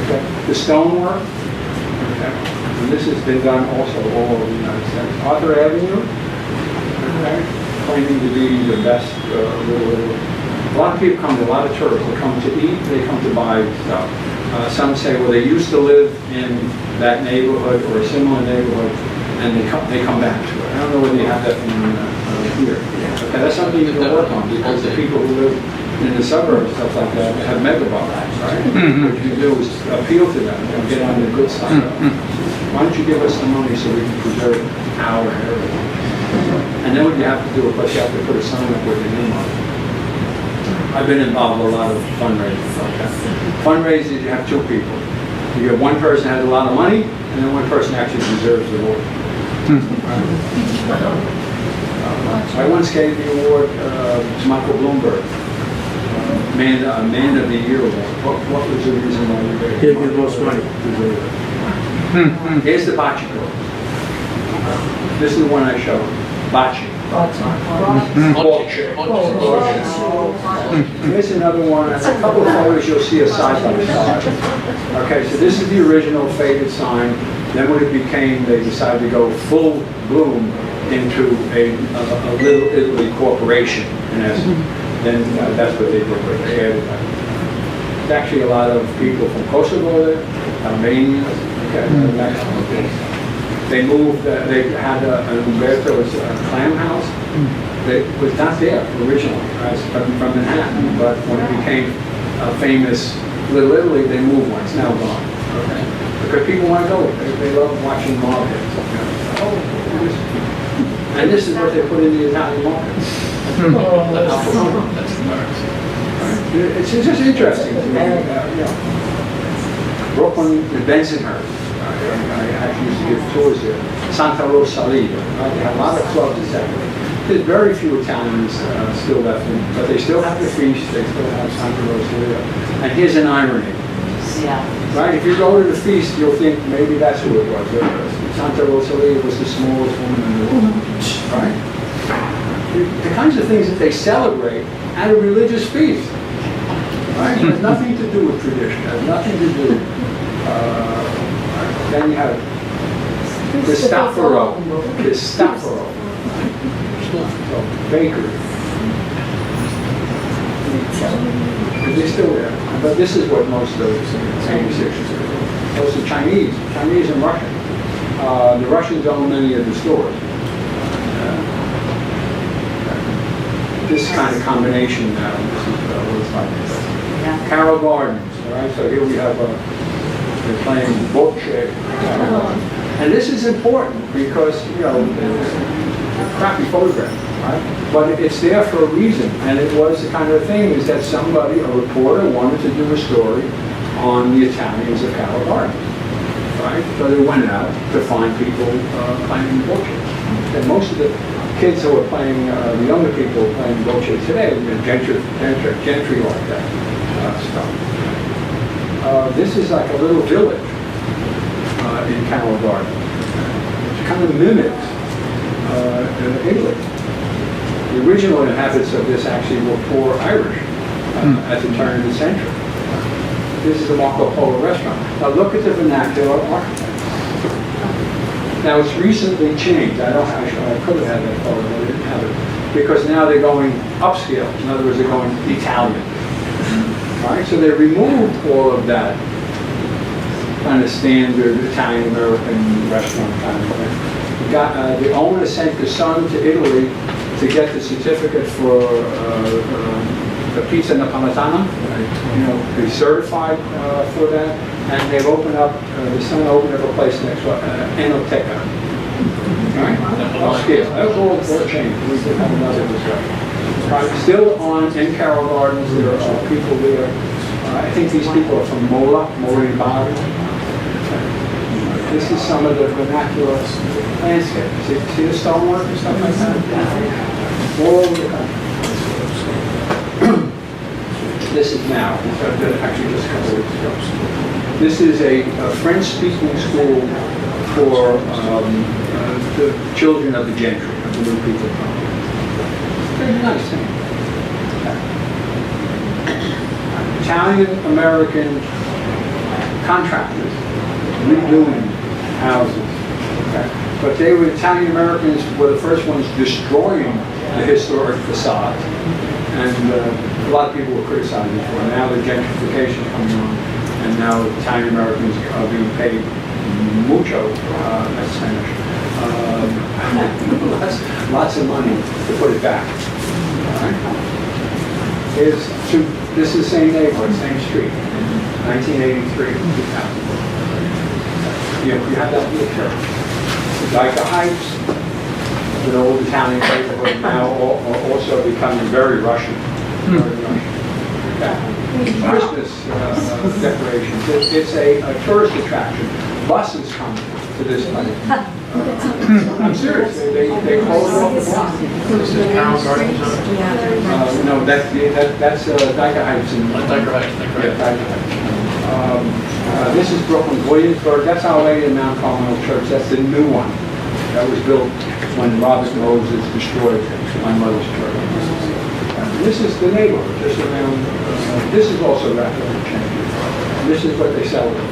Okay. The stonework, okay. And this has been done also all over the United States. Arthur Avenue, okay, claiming to be the best a lot of people come, a lot of tourists, they come to eat, they come to buy stuff. Some say, well, they used to live in that neighborhood or a similar neighborhood, and they come back to it. I don't know whether you have that from here. Okay, that's something you can work on, because the people who live in the suburbs, stuff like that, have megabots, right? What you do is appeal to them, get on the good side of them. Why don't you give us the money so we can preserve our heritage? And then what you have to do, of course, you have to put a sign up with your name on it. I've been involved with a lot of fundraisers like that. Fundraisers, you have 2 people. You have one person has a lot of money, and then one person actually deserves the award. I once gave the award to Michael Bloomberg, Man of the Year award. What was the reason why you gave it? He gave the most money. Here's the bocce court. This is the one I showed. Bocce. Here's another one. A couple of photos you'll see a side by side. Okay, so this is the original faded sign. Then when it became, they decided to go full bloom into a Little Italy corporation, in essence. Then that's what they did, what they added. There's actually a lot of people from Kosovo there, Albanians, okay, they moved, they had an Umberto's clam house. It was not there originally, right, from Manhattan, but when it became famous Little Italy, they moved one. It's now gone. Okay. Because people want to go. They love watching mob hits. And this is what they put in the Italian market. It's just interesting to me. Brooklyn, Bensonhurst. I actually used to give tours there. Santa Rosalia. Right? They have a lot of clubs, etc. There's very few Italians still left, but they still have the feast. They still have Santa Rosalia. And here's an irony. Yeah. Right? If you go to the feast, you'll think maybe that's who it was. Santa Rosalia was the smallest woman in the world. Right? The kinds of things that they celebrate at a religious feast. Right? It has nothing to do with tradition. It has nothing to do. Then you have Cristoforo. So, bakery. They're still there. But this is what most of the 86ers are. Most are Chinese and Russian. The Russians own many of the stores. This kind of combination now, this is what it's like. Carroll Gardens, all right? So here we have they're playing Boche. And this is important because, you know, it's a crappy photograph, right? But it's there for a reason. And it was the kind of thing is that somebody, a reporter, wanted to do a story on the Italians of Carroll Gardens, right? So they went out to find people playing Boche. And most of the kids who are playing, the younger people playing Boche today, gentry like that stuff. This is like a little village in Carroll Gardens. It kind of mimics Italy. The original inhabitants of this actually were poor Irish at the turn of the century. This is a Marco Polo restaurant. Now look at the vernacular architecture. Now it's recently changed. I could have had that photo, but I didn't have it. Because now they're going upscale. In other words, they're going Italian. All right, so they removed all of that kind of standard Italian-American restaurant kind of thing. The owner sent the son to Italy to get the certificate for the pizza napoletana. He's certified for that, and they've opened up. The son opened up a place next to Enoteca. Right? Upscale. That was all changed. We did have another discussion. Right. Still in Carroll Gardens, there are people there. I think these people are from Mulberry. This is some of the vernacular landscape. See the stonework and stuff like that? All over the country. This is now, actually just a couple of weeks ago. This is a French-speaking school for the children of the gentry, of the new people. Very nice thing. Italian-American contractors redoing houses. Okay? But Italian-Americans were the first ones destroying the historic facade. And a lot of people were criticizing for it. Now the gentrification is coming on, and now Italian-Americans are being paid mucho, that's Spanish, lots of money to put it back. All right? This is the same neighborhood, same street, 1983, 2000. You have that picture. Like the Heights, an old Italian neighborhood, now also becoming very Russian. Very Russian. Yeah. Christmas decorations. It's a tourist attraction. Buses come to this place. I'm serious. They close off the block. This is Carroll Gardens. No, that's Dyker Heights. Dyker Heights. Yeah, Dyker Heights. This is Brooklyn, Williamsburg. That's Our Lady of Mount Carmel Church. That's the new one that was built when Robert Moses destroyed my mother's church. This is the neighborhood, just around. This is also rapidly changing. This is what they celebrate.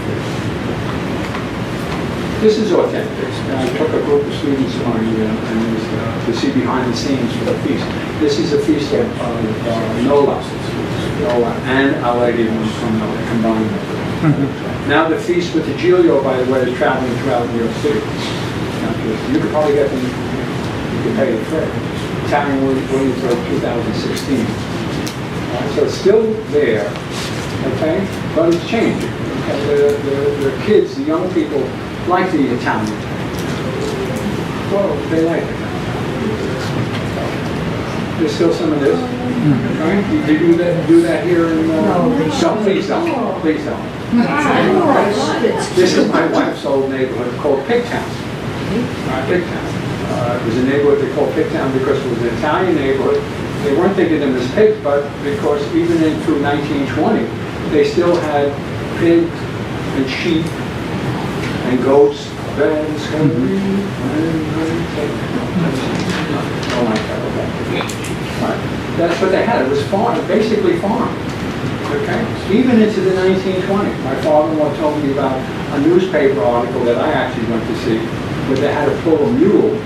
This is authentic. I took a group of students to see behind the scenes for the feast. This is a feast of Nola and Our Lady of Mount Carmel combined. Now the feast with the Giglio, by the way, is traveling throughout New York City. You could probably get them, you could pay it for it. Italian Williamsburg 2016. So it's still there, okay? But it's changing. Okay? The kids, the young people, like the Italian. Well, they like it. There's still some of this. Right? Did you do that here in... No, please don't. Please don't. This is my wife's old neighborhood called Pigtown. Pigtown. It was a neighborhood they called Pigtown because it was an Italian neighborhood. They weren't thinking of them as pigs, but because even through 1920, they still had pigs and sheep and goats, beds, That's what they had. It was farm, basically farm. Okay? Even into the 1920s. My father-in-law told me about a newspaper article that I actually went to see, where they had to pull a mule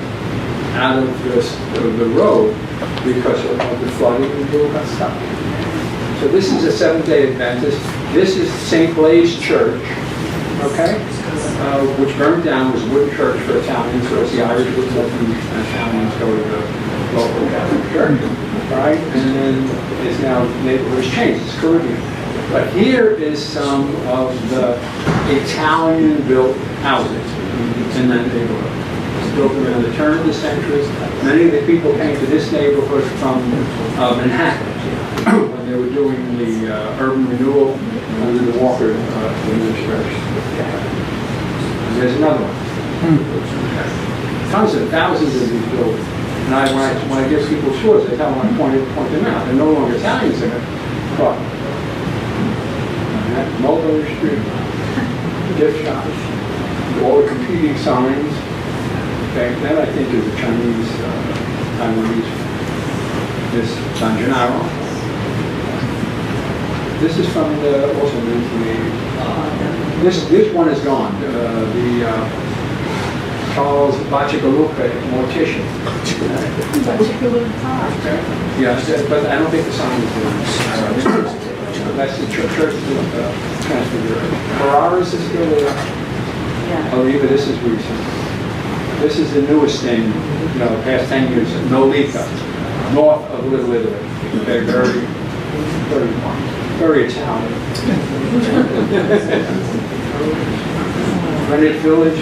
out of the road because of the flooding, and the mule got stuck. So this is a Seventh-day Adventist. This is St. Blaise Church, okay? Which burned down, was a wooden church for Italians, so it's the Irish would let the Italians go to the local Catholic church, right? And then it's now, the neighborhood has changed, it's Caribbean. But here is some of the Italian-built houses in that neighborhood. It's built around the turn of the century. Many of the people came to this neighborhood from Manhattan when they were doing the urban renewal under the Walker administration. There's another one. Thousands of these buildings. And when I give people tours, they tell them I point them out. They're no longer Italians in it, but Mulberry Street, gift shops, all the competing signs. Okay, that I think is a Chinese, Taiwanese this San Gennaro. This is from the, also 1980s. This one is gone. Charles Bacigalupi, mortician. Particular time. Yes, but I don't think the sign is there. That's the church transfiguration. Ferraris is still there. Yeah. Oh, even this is recent. This is the newest thing, you know, past 10 years, Nolita, north of Little Italy. They're very Italian. Greenwich Village, a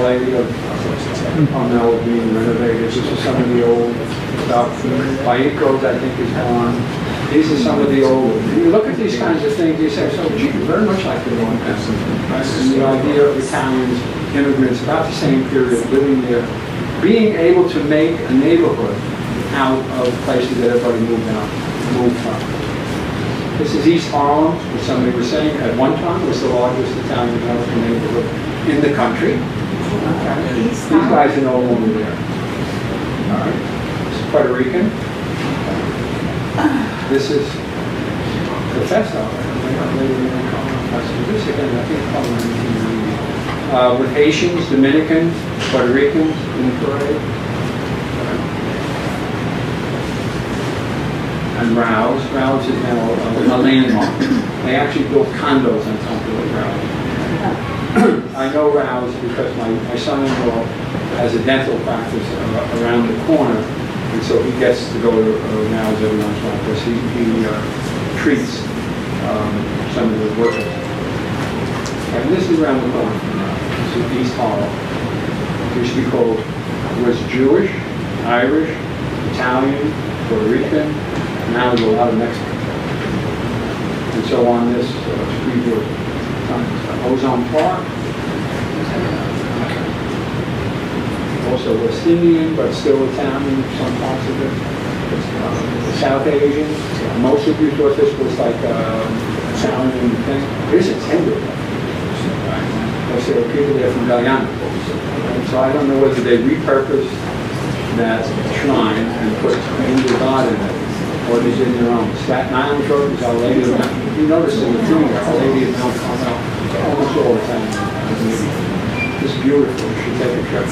lady of Carmel being renovated. This is some of the old stuff. Baicos, I think, is gone. These are some of the old, you look at these kinds of things, you say, so gee, very much like the one past. And the idea of Italians, immigrants, about the same period, living there, being able to make a neighborhood out of places that everybody moved from. This is East Harlem, which somebody was saying at one time was the largest Italian American neighborhood in the country. These guys are no longer there. All right. This is Puerto Rican. This is the Festa. This again, I think probably with Haitians, Dominicans, Puerto Ricans in the parade. And Rouse. Rouse is now a landmark. They actually built condos on top of the Rouse. I know Rouse because my son-in-law has a dental practice around the corner, and so he gets to go to Rouse every once in a while because he treats some of the workers. And this is around the corner. This is East Harlem. It used to be called, was Jewish, Irish, Italian, Puerto Rican. Now there's a lot of Mexicans. And so on this street was Ozone Park. Also West Indian, but still Italian, some parts of it. South Asian. Most of you thought this was like Italian thing. Here's a tender. Because there were people there from Guyana. So I don't know whether they repurposed that shrine and put Hindu God in it, or they did their own. Staten Island Road is Our Lady of Mount. You notice in the film there, Our Lady of Mount Carmel, almost all the time. It's beautiful. You should take a trip.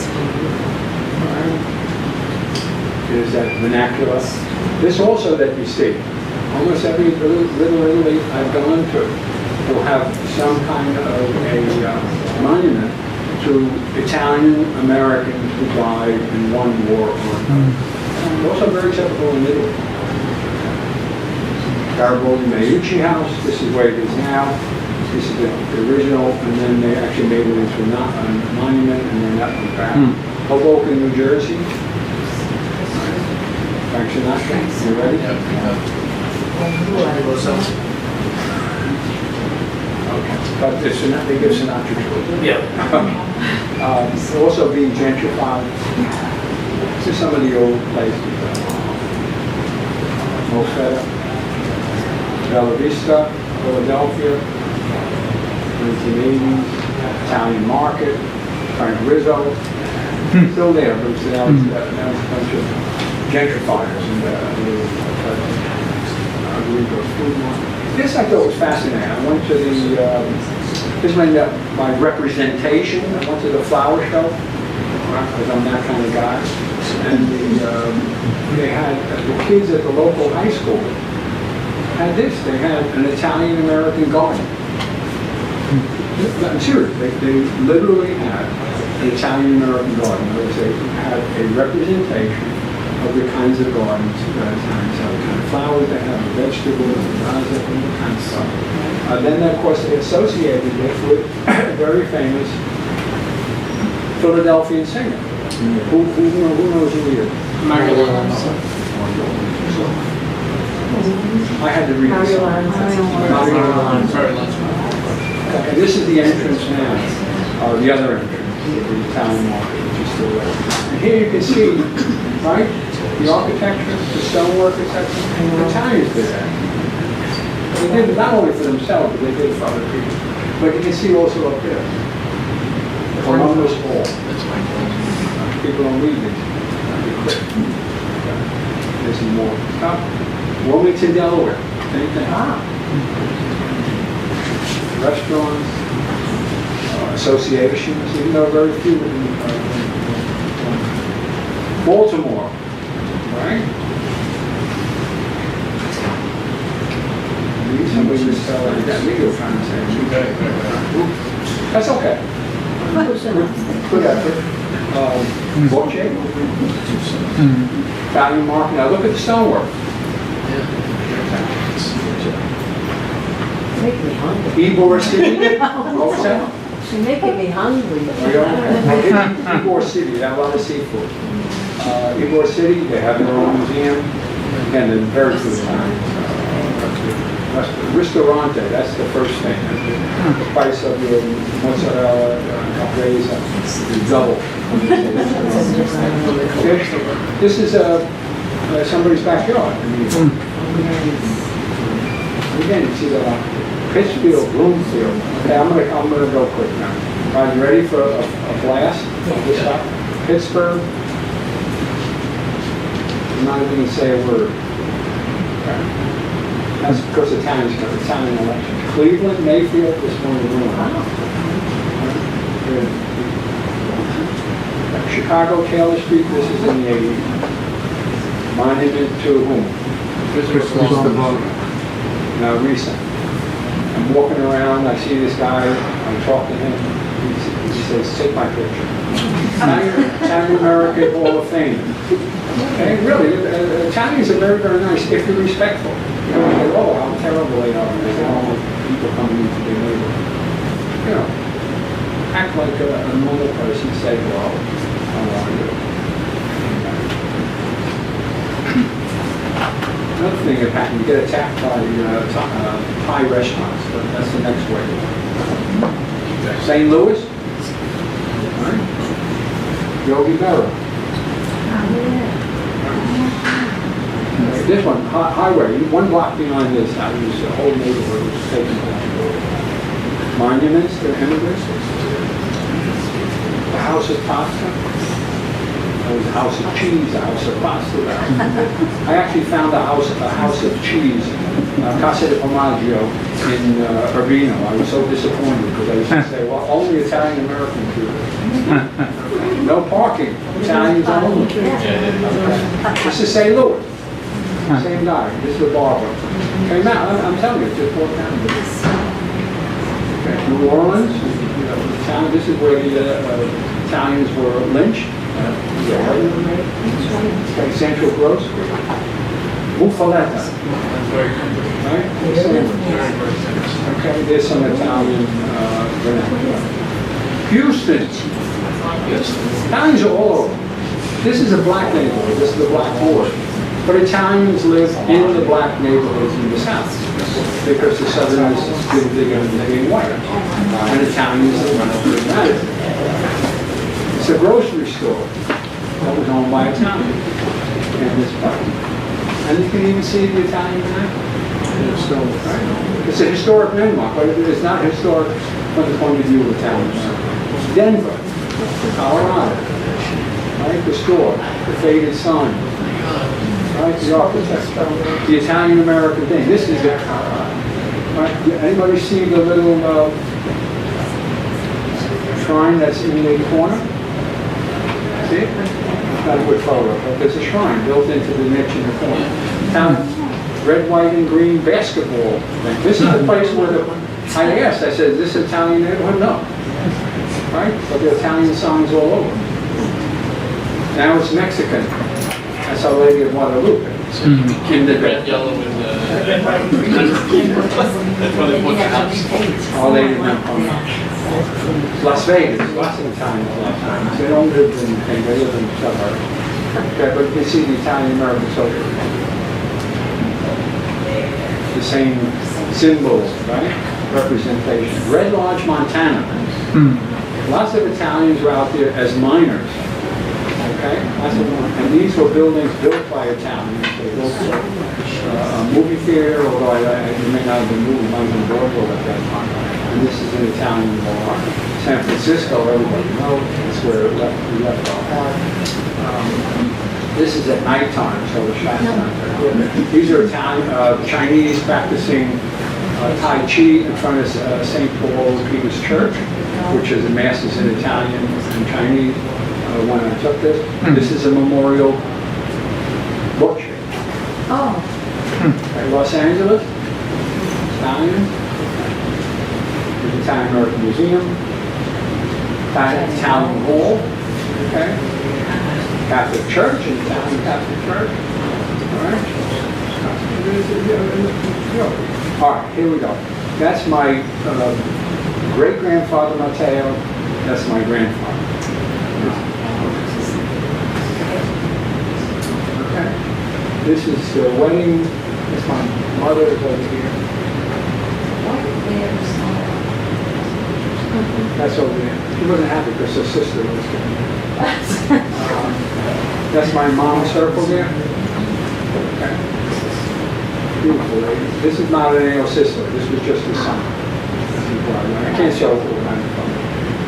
There's that vernacular. This also that you see, almost every little Italy I've gone to will have some kind of a monument to Italian Americans who died in one war or another. Also very typical in Italy. Garibaldi Meucci House, this is where it is now. This is the original, and then they actually made it into a monument, and then that went back. Hoboken, New Jersey. Frank Sinatra, you ready? Yeah. Okay. But they give Sinatra to it. Yeah. Also being gentrified. This is some of the old places. Mofetta, Bella Vista, Philadelphia, 1980s, Italian Market, Frank Rizzo, still there, but now it's a bunch of gentrifiers and food market. This I thought was fascinating. I went to the, this is my representation. I went to the flower show, because I'm that kind of guy. And they had, the kids at the local high school had this. They had an Italian-American garden. I'm serious. They literally had an Italian-American garden. They had a representation of the kinds of gardens that Italians have, the kind of flowers they have, the vegetables, the raza, and the kind of stuff. Then, of course, they associated it with a very famous Philadelphian singer. Who knows who he is? I had to read this. And this is the entrance now, the other entrance, the Italian market, which is still there. And here you can see, right, the architecture, the stonework, etc. The Italians did that. They did it not only for themselves, but they did it for other people. But you can see also up there, Columbus Hall. People don't read these. There's some more. Wilmington, Delaware, same thing. Restaurants, associations, even though very few. Baltimore, right? Somebody was telling that legal trying to say. That's okay. Good effort. Voce. Italian market. Now look at the stonework. Make me hungry. Ybor City. What was that? She's making me hungry. Ybor City, they have a lot of seafood. Ybor City, they have their own museum. Again, they're very good times. Ristorante, that's the first thing. The price of your mozzarella, caprese, is double. This is somebody's backyard. Again, you see the Pittsfield, Bloomfield. Okay, I'm gonna go quick now. Are you ready for a blast? This stuff? Pittsburgh. I'm not even gonna say a word. Okay. That's because Italians got Italian election. Cleveland, Mayfield, this one is ruined. Chicago, Taylor Street, this is in the monument to whom? Now, recent. I'm walking around, I see this guy, I talk to him, he says, take my picture. Italian American Hall of Fame. Okay, really, Italians are very, very nice if you're respectful. You don't say, oh, how terrible they are. They get all the people coming into their neighborhood. You know, act like a normal person, say, well, how are you? Another thing that happened, you get attacked by Thai restaurants. That's the next way. St. Louis, right? Yogi Berra. This one, highway, one block behind this house, the whole neighborhood was taken down. Monuments to immigrants. The House of Pasta. There was a house of cheese, a house of pasta. I actually found a house of cheese, Casa di Formaggio in Urbino. I was so disappointed because I used to say, well, only Italian American food. No parking, Italians only. This is St. Louis. Same guy. This is a barber. Okay, now I'm telling you, just walk down. Okay, New Orleans. This is where the Italians were lynched. Okay, Central Gross. Muffaletta. Right? Okay, there's some Italian vernacular. Houston. Italians are all over. This is a black neighborhood. This is the black border. But Italians live in the black neighborhoods in the South because the Southerners didn't think of them being white. And Italians run over the United. It's a grocery store that was owned by Italians in this part. And you can even see the Italian vernacular. It's a historic landmark, but it is not historic from the point of view of Italians. Denver, Colorado, right? The store, the faded sign. Right, the architect, the Italian-American thing. This is it. Right? Anybody see the little shrine that's in the corner? See it? Not a good photo, but there's a shrine built into the niche in the corner. Red, white, and green basketball thing. This is the place where I asked, I said, is this Italian neighborhood? No. Right? But the Italian signs all over. Now it's Mexican. That's Our Lady of Guadalupe. In the red, yellow, and that's why they put the house. Our Lady of Guadalupe. Las Vegas, lots of Italians a lot of times. They don't live in anything, they live in suburbs. Okay, but you see the Italian American soldier. The same symbols, right? Representation. Red Lodge, Montana. Lots of Italians were out there as miners. Okay? And these were buildings built by Italians. They built a movie theater, although it may not have been moved, it might have been Broadway at that time. And this is an Italian bar. San Francisco, everybody knows, it's where we left our heart. This is at nighttime, so the shots aren't there. These are Italian, Chinese practicing Tai Chi in front of St. Paul Peter's Church, which is the masses in Italian and Chinese. When I took this, this is a memorial butcher. Oh, Right, Los Angeles, Italian, the Italian American Museum, Italian Hall, okay, Catholic Church, and Italian Catholic Church, all right, here we go. That's my great-grandfather Matteo, that's my grandfather. Okay. This is the wedding. That's my mother is over here. That's over there. She wasn't happy because her sister was there. That's my mom's circle there. Okay. Beautiful lady. This is not an AO sister. This was just the son. I can't show it.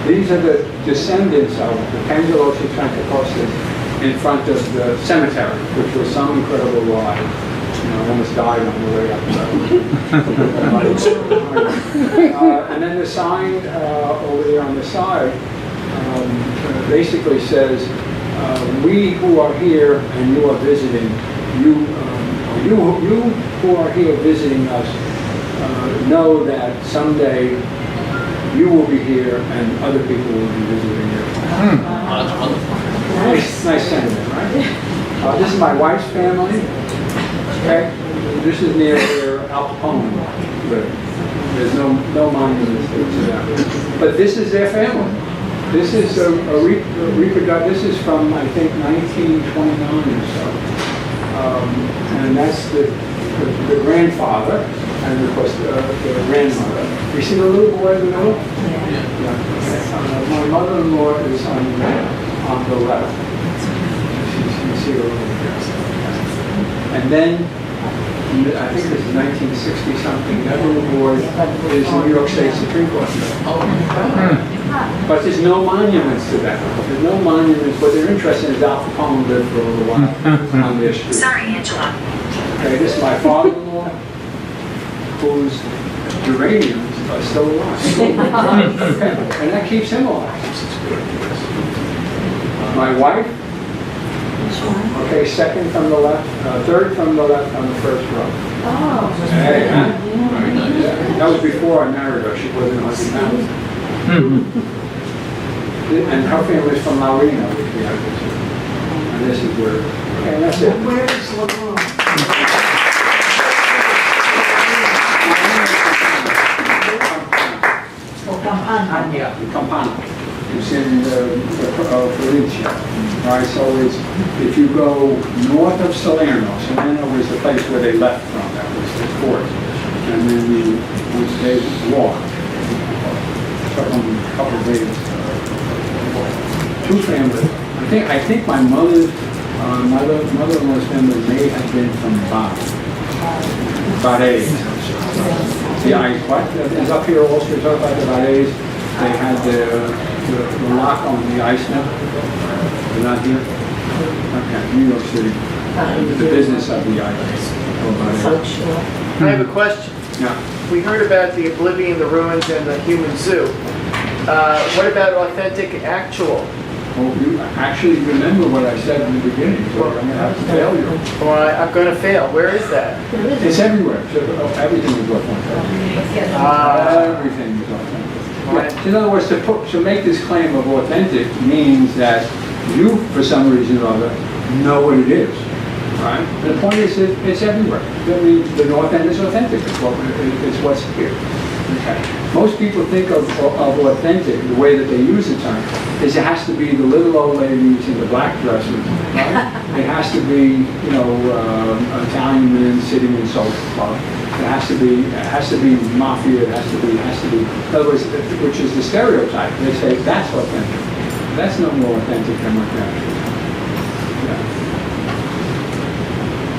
These are the descendants of the Cangelosi Trentacostas in front of the cemetery, which was some incredible ride. You know, I almost died on the way up. And then the sign over there on the side basically says, "We who are here and you are visiting, you who are here visiting us, know that someday you will be here and other people will be visiting you." That's wonderful. Nice sentiment, right? This is my wife's family. Okay, this is near where Al Capone lived. There's no monuments to them, but this is their family. This is a reproduction. This is from I think 1929 or so, and that's the grandfather, and of course the grandmother. You see the little boy in the middle? Yeah. My mother-in-law is on the left. You see her over there. And then, I think this is 1960 something, that little boy is the New York State Supreme Court. But there's no monuments to that. There's no monuments. What they're interested in is Al Capone lived for a little while on their street. Sorry, Angela. Okay, this is my father-in-law, whose geraniums are still alive. Okay, and that keeps him alive. My wife, okay, second from the left, third from the left on the first row. oh. Hey, huh? Very nice. That was before I married her. She wasn't 100 pounds. And her family is from Laurina, which we have this. And this is where, okay, that's it. Where is LeBron? Oh, Campana. Campana. It's in Valencia. All right, so it's, if you go north of Salerno, Salerno was the place where they left from, that was the port. And then they walked. Took them a couple of days. Two families. I think my mother-in-law's family may have been from Bades. The ice, what? Is up here also talk about the Bades. They had the lock on the ice now. They're not here? Okay, New York City. The business of the ice. I have a question. Yeah. We heard about the Oblivion, the ruins, and the human zoo. What about authentic, actual? Well, you actually remember what I said in the beginning, so I'm going to have to fail you. Well, I'm going to fail. Where is that? It's everywhere. So, everything is authentic. Everything is authentic. Yeah. In other words, to make this claim of authentic means that you, for some reason or other, know what it is. Right? And the point is, it's everywhere. I mean, the North End is authentic. It's what's here. Okay. Most people think of authentic, the way that they use the term, is it has to be the little old ladies in the black dresses. Right? It has to be, Italian men sitting in social club. It has to be mafia. It has to be. In other words, which is the stereotype. They say that's authentic. That's no more authentic than what that is. Yeah.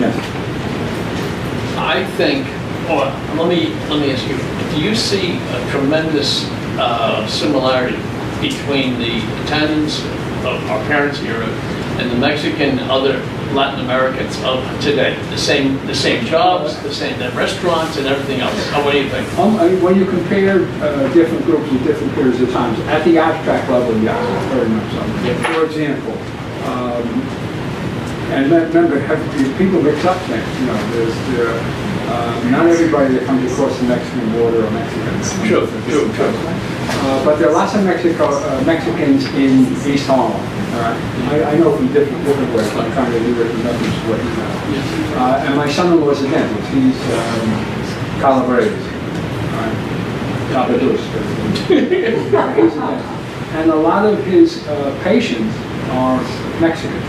Yes. I think, let me ask you, do you see a tremendous similarity between the Italians of our parents' era and the Mexican other Latin Americans of today? The same jobs, the same restaurants and everything else? What do you think? When you compare different groups at different periods of time, at the abstract level, yeah, very much so. For example, and remember, people mix up things. You know, not everybody that comes across the Mexican border are Mexicans. True. But there are lots of Mexicans in East Harlem. All right? I know from different ways. I'm trying to do it in reference to what you know. And my son-in-law is a dentist. He's Calabrese. Copiage. He's a dentist. And a lot of his patients are Mexican.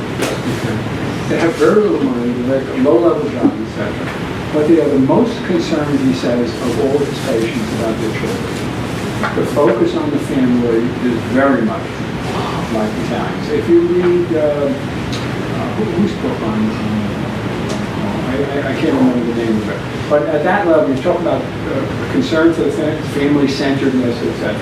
They have very little money, they have low-level jobs, etc. But they are the most concerned, he says, of all his patients about their children. The focus on the family is very much like Italians. If you read, whose book on, I can't remember the name of it, but at that level, you talk about concern for the family-centeredness, etc.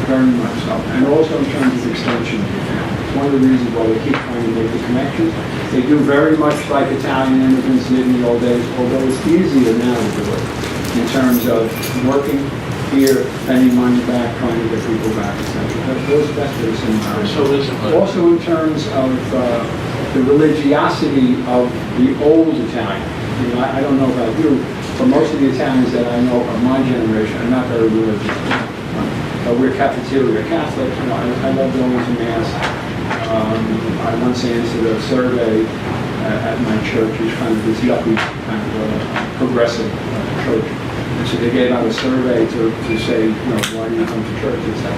Very much so. And also in terms of extension of the family. It's one of the reasons why they keep trying to make the connections. They do very much like Italian immigrants did in the old days, although it's easier now to do it in terms of working here, spending money back, trying to get people back, etc. That's very similar. So is it. Also in terms of the religiosity of the old Italian. You know, I don't know about you, but most of the Italians that I know of my generation are not very religious. We're cafeteria Catholics. You know, I love going to Mass. I once answered a survey at my church, which kind of this yuppie kind of progressive church. And so they gave out a survey to say, you know, why do you come to church, etc.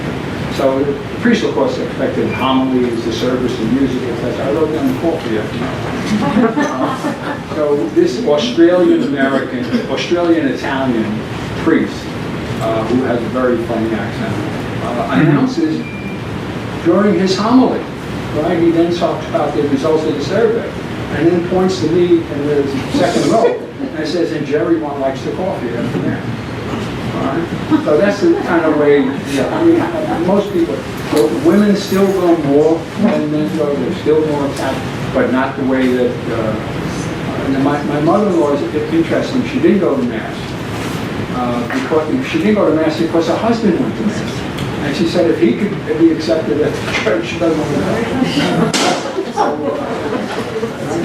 So the priest, of course, expected homilies, the service, the music, etc. I wrote down the call for you. So this Australian-Italian priest, who has a very funny accent, announces during his homily, right? He then talks about the results of the survey, and then points to me in the second row, and says, and Jerry likes the coffee after that. All right? So that's the kind of way, yeah, I mean, most people, women still go more than men go, they're still more attached, but not the way that, and my mother-in-law is interesting, she didn't go to Mass. Because she didn't go to Mass because her husband went to Mass. And she said if he could be accepted at the church, she doesn't want to go.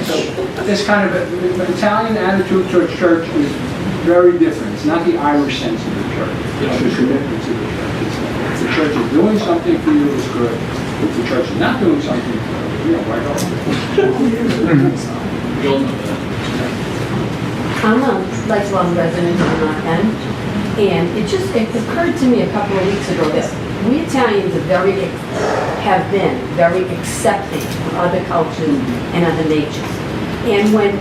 So this kind of the Italian attitude towards church is very different. It's not the Irish sense of the church. It's the commitment to the church. If the church is doing something for you, it's good. If the church is not doing something for you, why not? You'll know that. I'm a lifelong resident of North End, and it occurred to me a couple of weeks ago that we Italians have been very accepting of other cultures and other natures. And when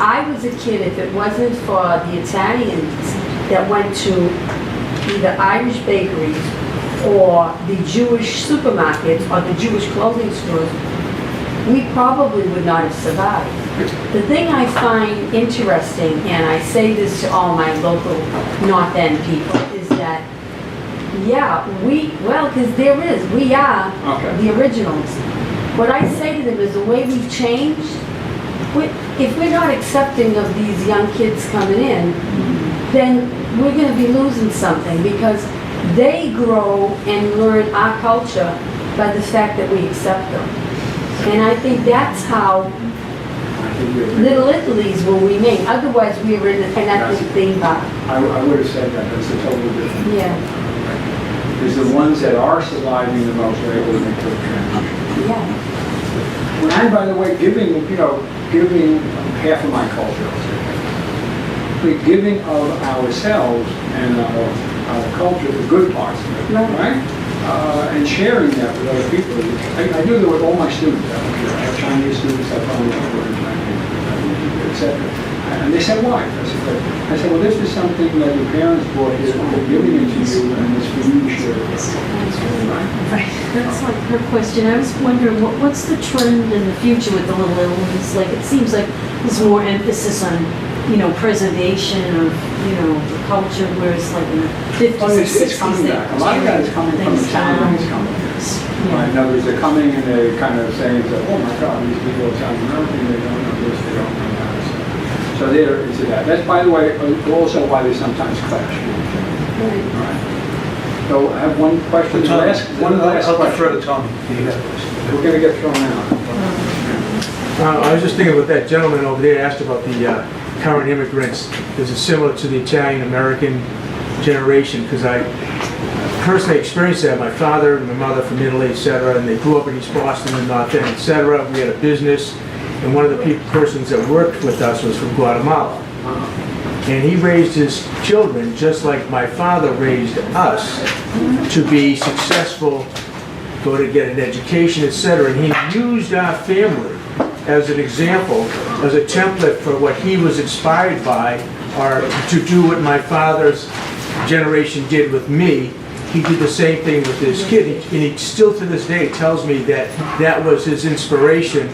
I was a kid, if it wasn't for the Italians that went to either Irish bakeries or the Jewish supermarkets or the Jewish clothing stores, we probably would not have survived. The thing I find interesting, and I say this to all my local North End people, is that, yeah, because we are the originals. What I say to them is the way we've changed, if we're not accepting of these young kids coming in, then we're going to be losing something because they grow and learn our culture by the fact that we accept them. And I think that's how Little Italy's will remain. Otherwise, we are in a connected theme back. I would have said that. That's a totally different. Yeah. Because the ones that are surviving the most are able to make the transition. Yeah. And by the way, giving half of my culture, but giving of ourselves and our culture, the good parts of it, right? And sharing that with other people. I do that with all my students. I have Chinese students, I probably have etc. And they said, why? I said, well, this is something that your parents brought here, they're giving it to you, and it's for you to share with us. Right. That's like her question. I was wondering, what's the trend in the future with the Little Italy's? Like, it seems like there's more emphasis on, preservation of, the culture, whereas like in the 50s and 60s, it's coming back. A lot of that is coming from the town. It's coming. Yes. Right, in other words, they're coming and they're kind of saying, oh my God, these people sound American, they don't know this, they don't know that. So there is that. That's, by the way, also why they sometimes clash. All right. So I have one question. One last I'll question. defer to Tom. We're going to get thrown out. I was just thinking what that gentleman over there asked about the current immigrants. Is it similar to the Italian-American generation? Because I personally experienced that. My father and my mother from Italy, etc., and they grew up in East Boston and North End, etc. We had a business, and one of the persons that worked with us was from Guatemala. And he raised his children just like my father raised us to be successful, go to get an education, etc. And he used our family as an example, as a template for what he was inspired by, or to do what my father's generation did with me. He did the same thing with his kid, and he still to this day tells me that that was his inspiration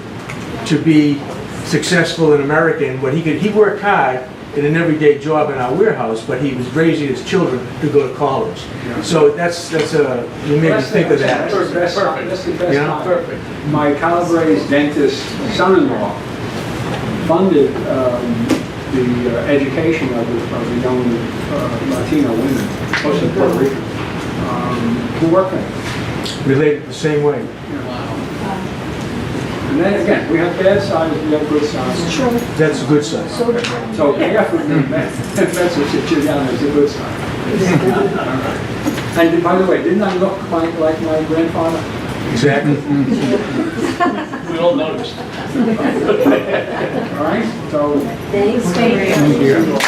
to be successful in America. And what he worked hard in an everyday job in our warehouse, but he was raising his children to go to college. So you made me think of that. That's the best. That's the best. Yeah. Perfect. My Calabre's dentist son-in-law funded the education of the young Latino women, mostly Puerto Rican, who work in it. Related the same way. And then again, we have bad sides, we have good sides. That's a good sign. So that's what you down as a good sign. And by the way, didn't I look like my grandfather? Exactly. We all noticed. All right, so. Thanks, Thank you.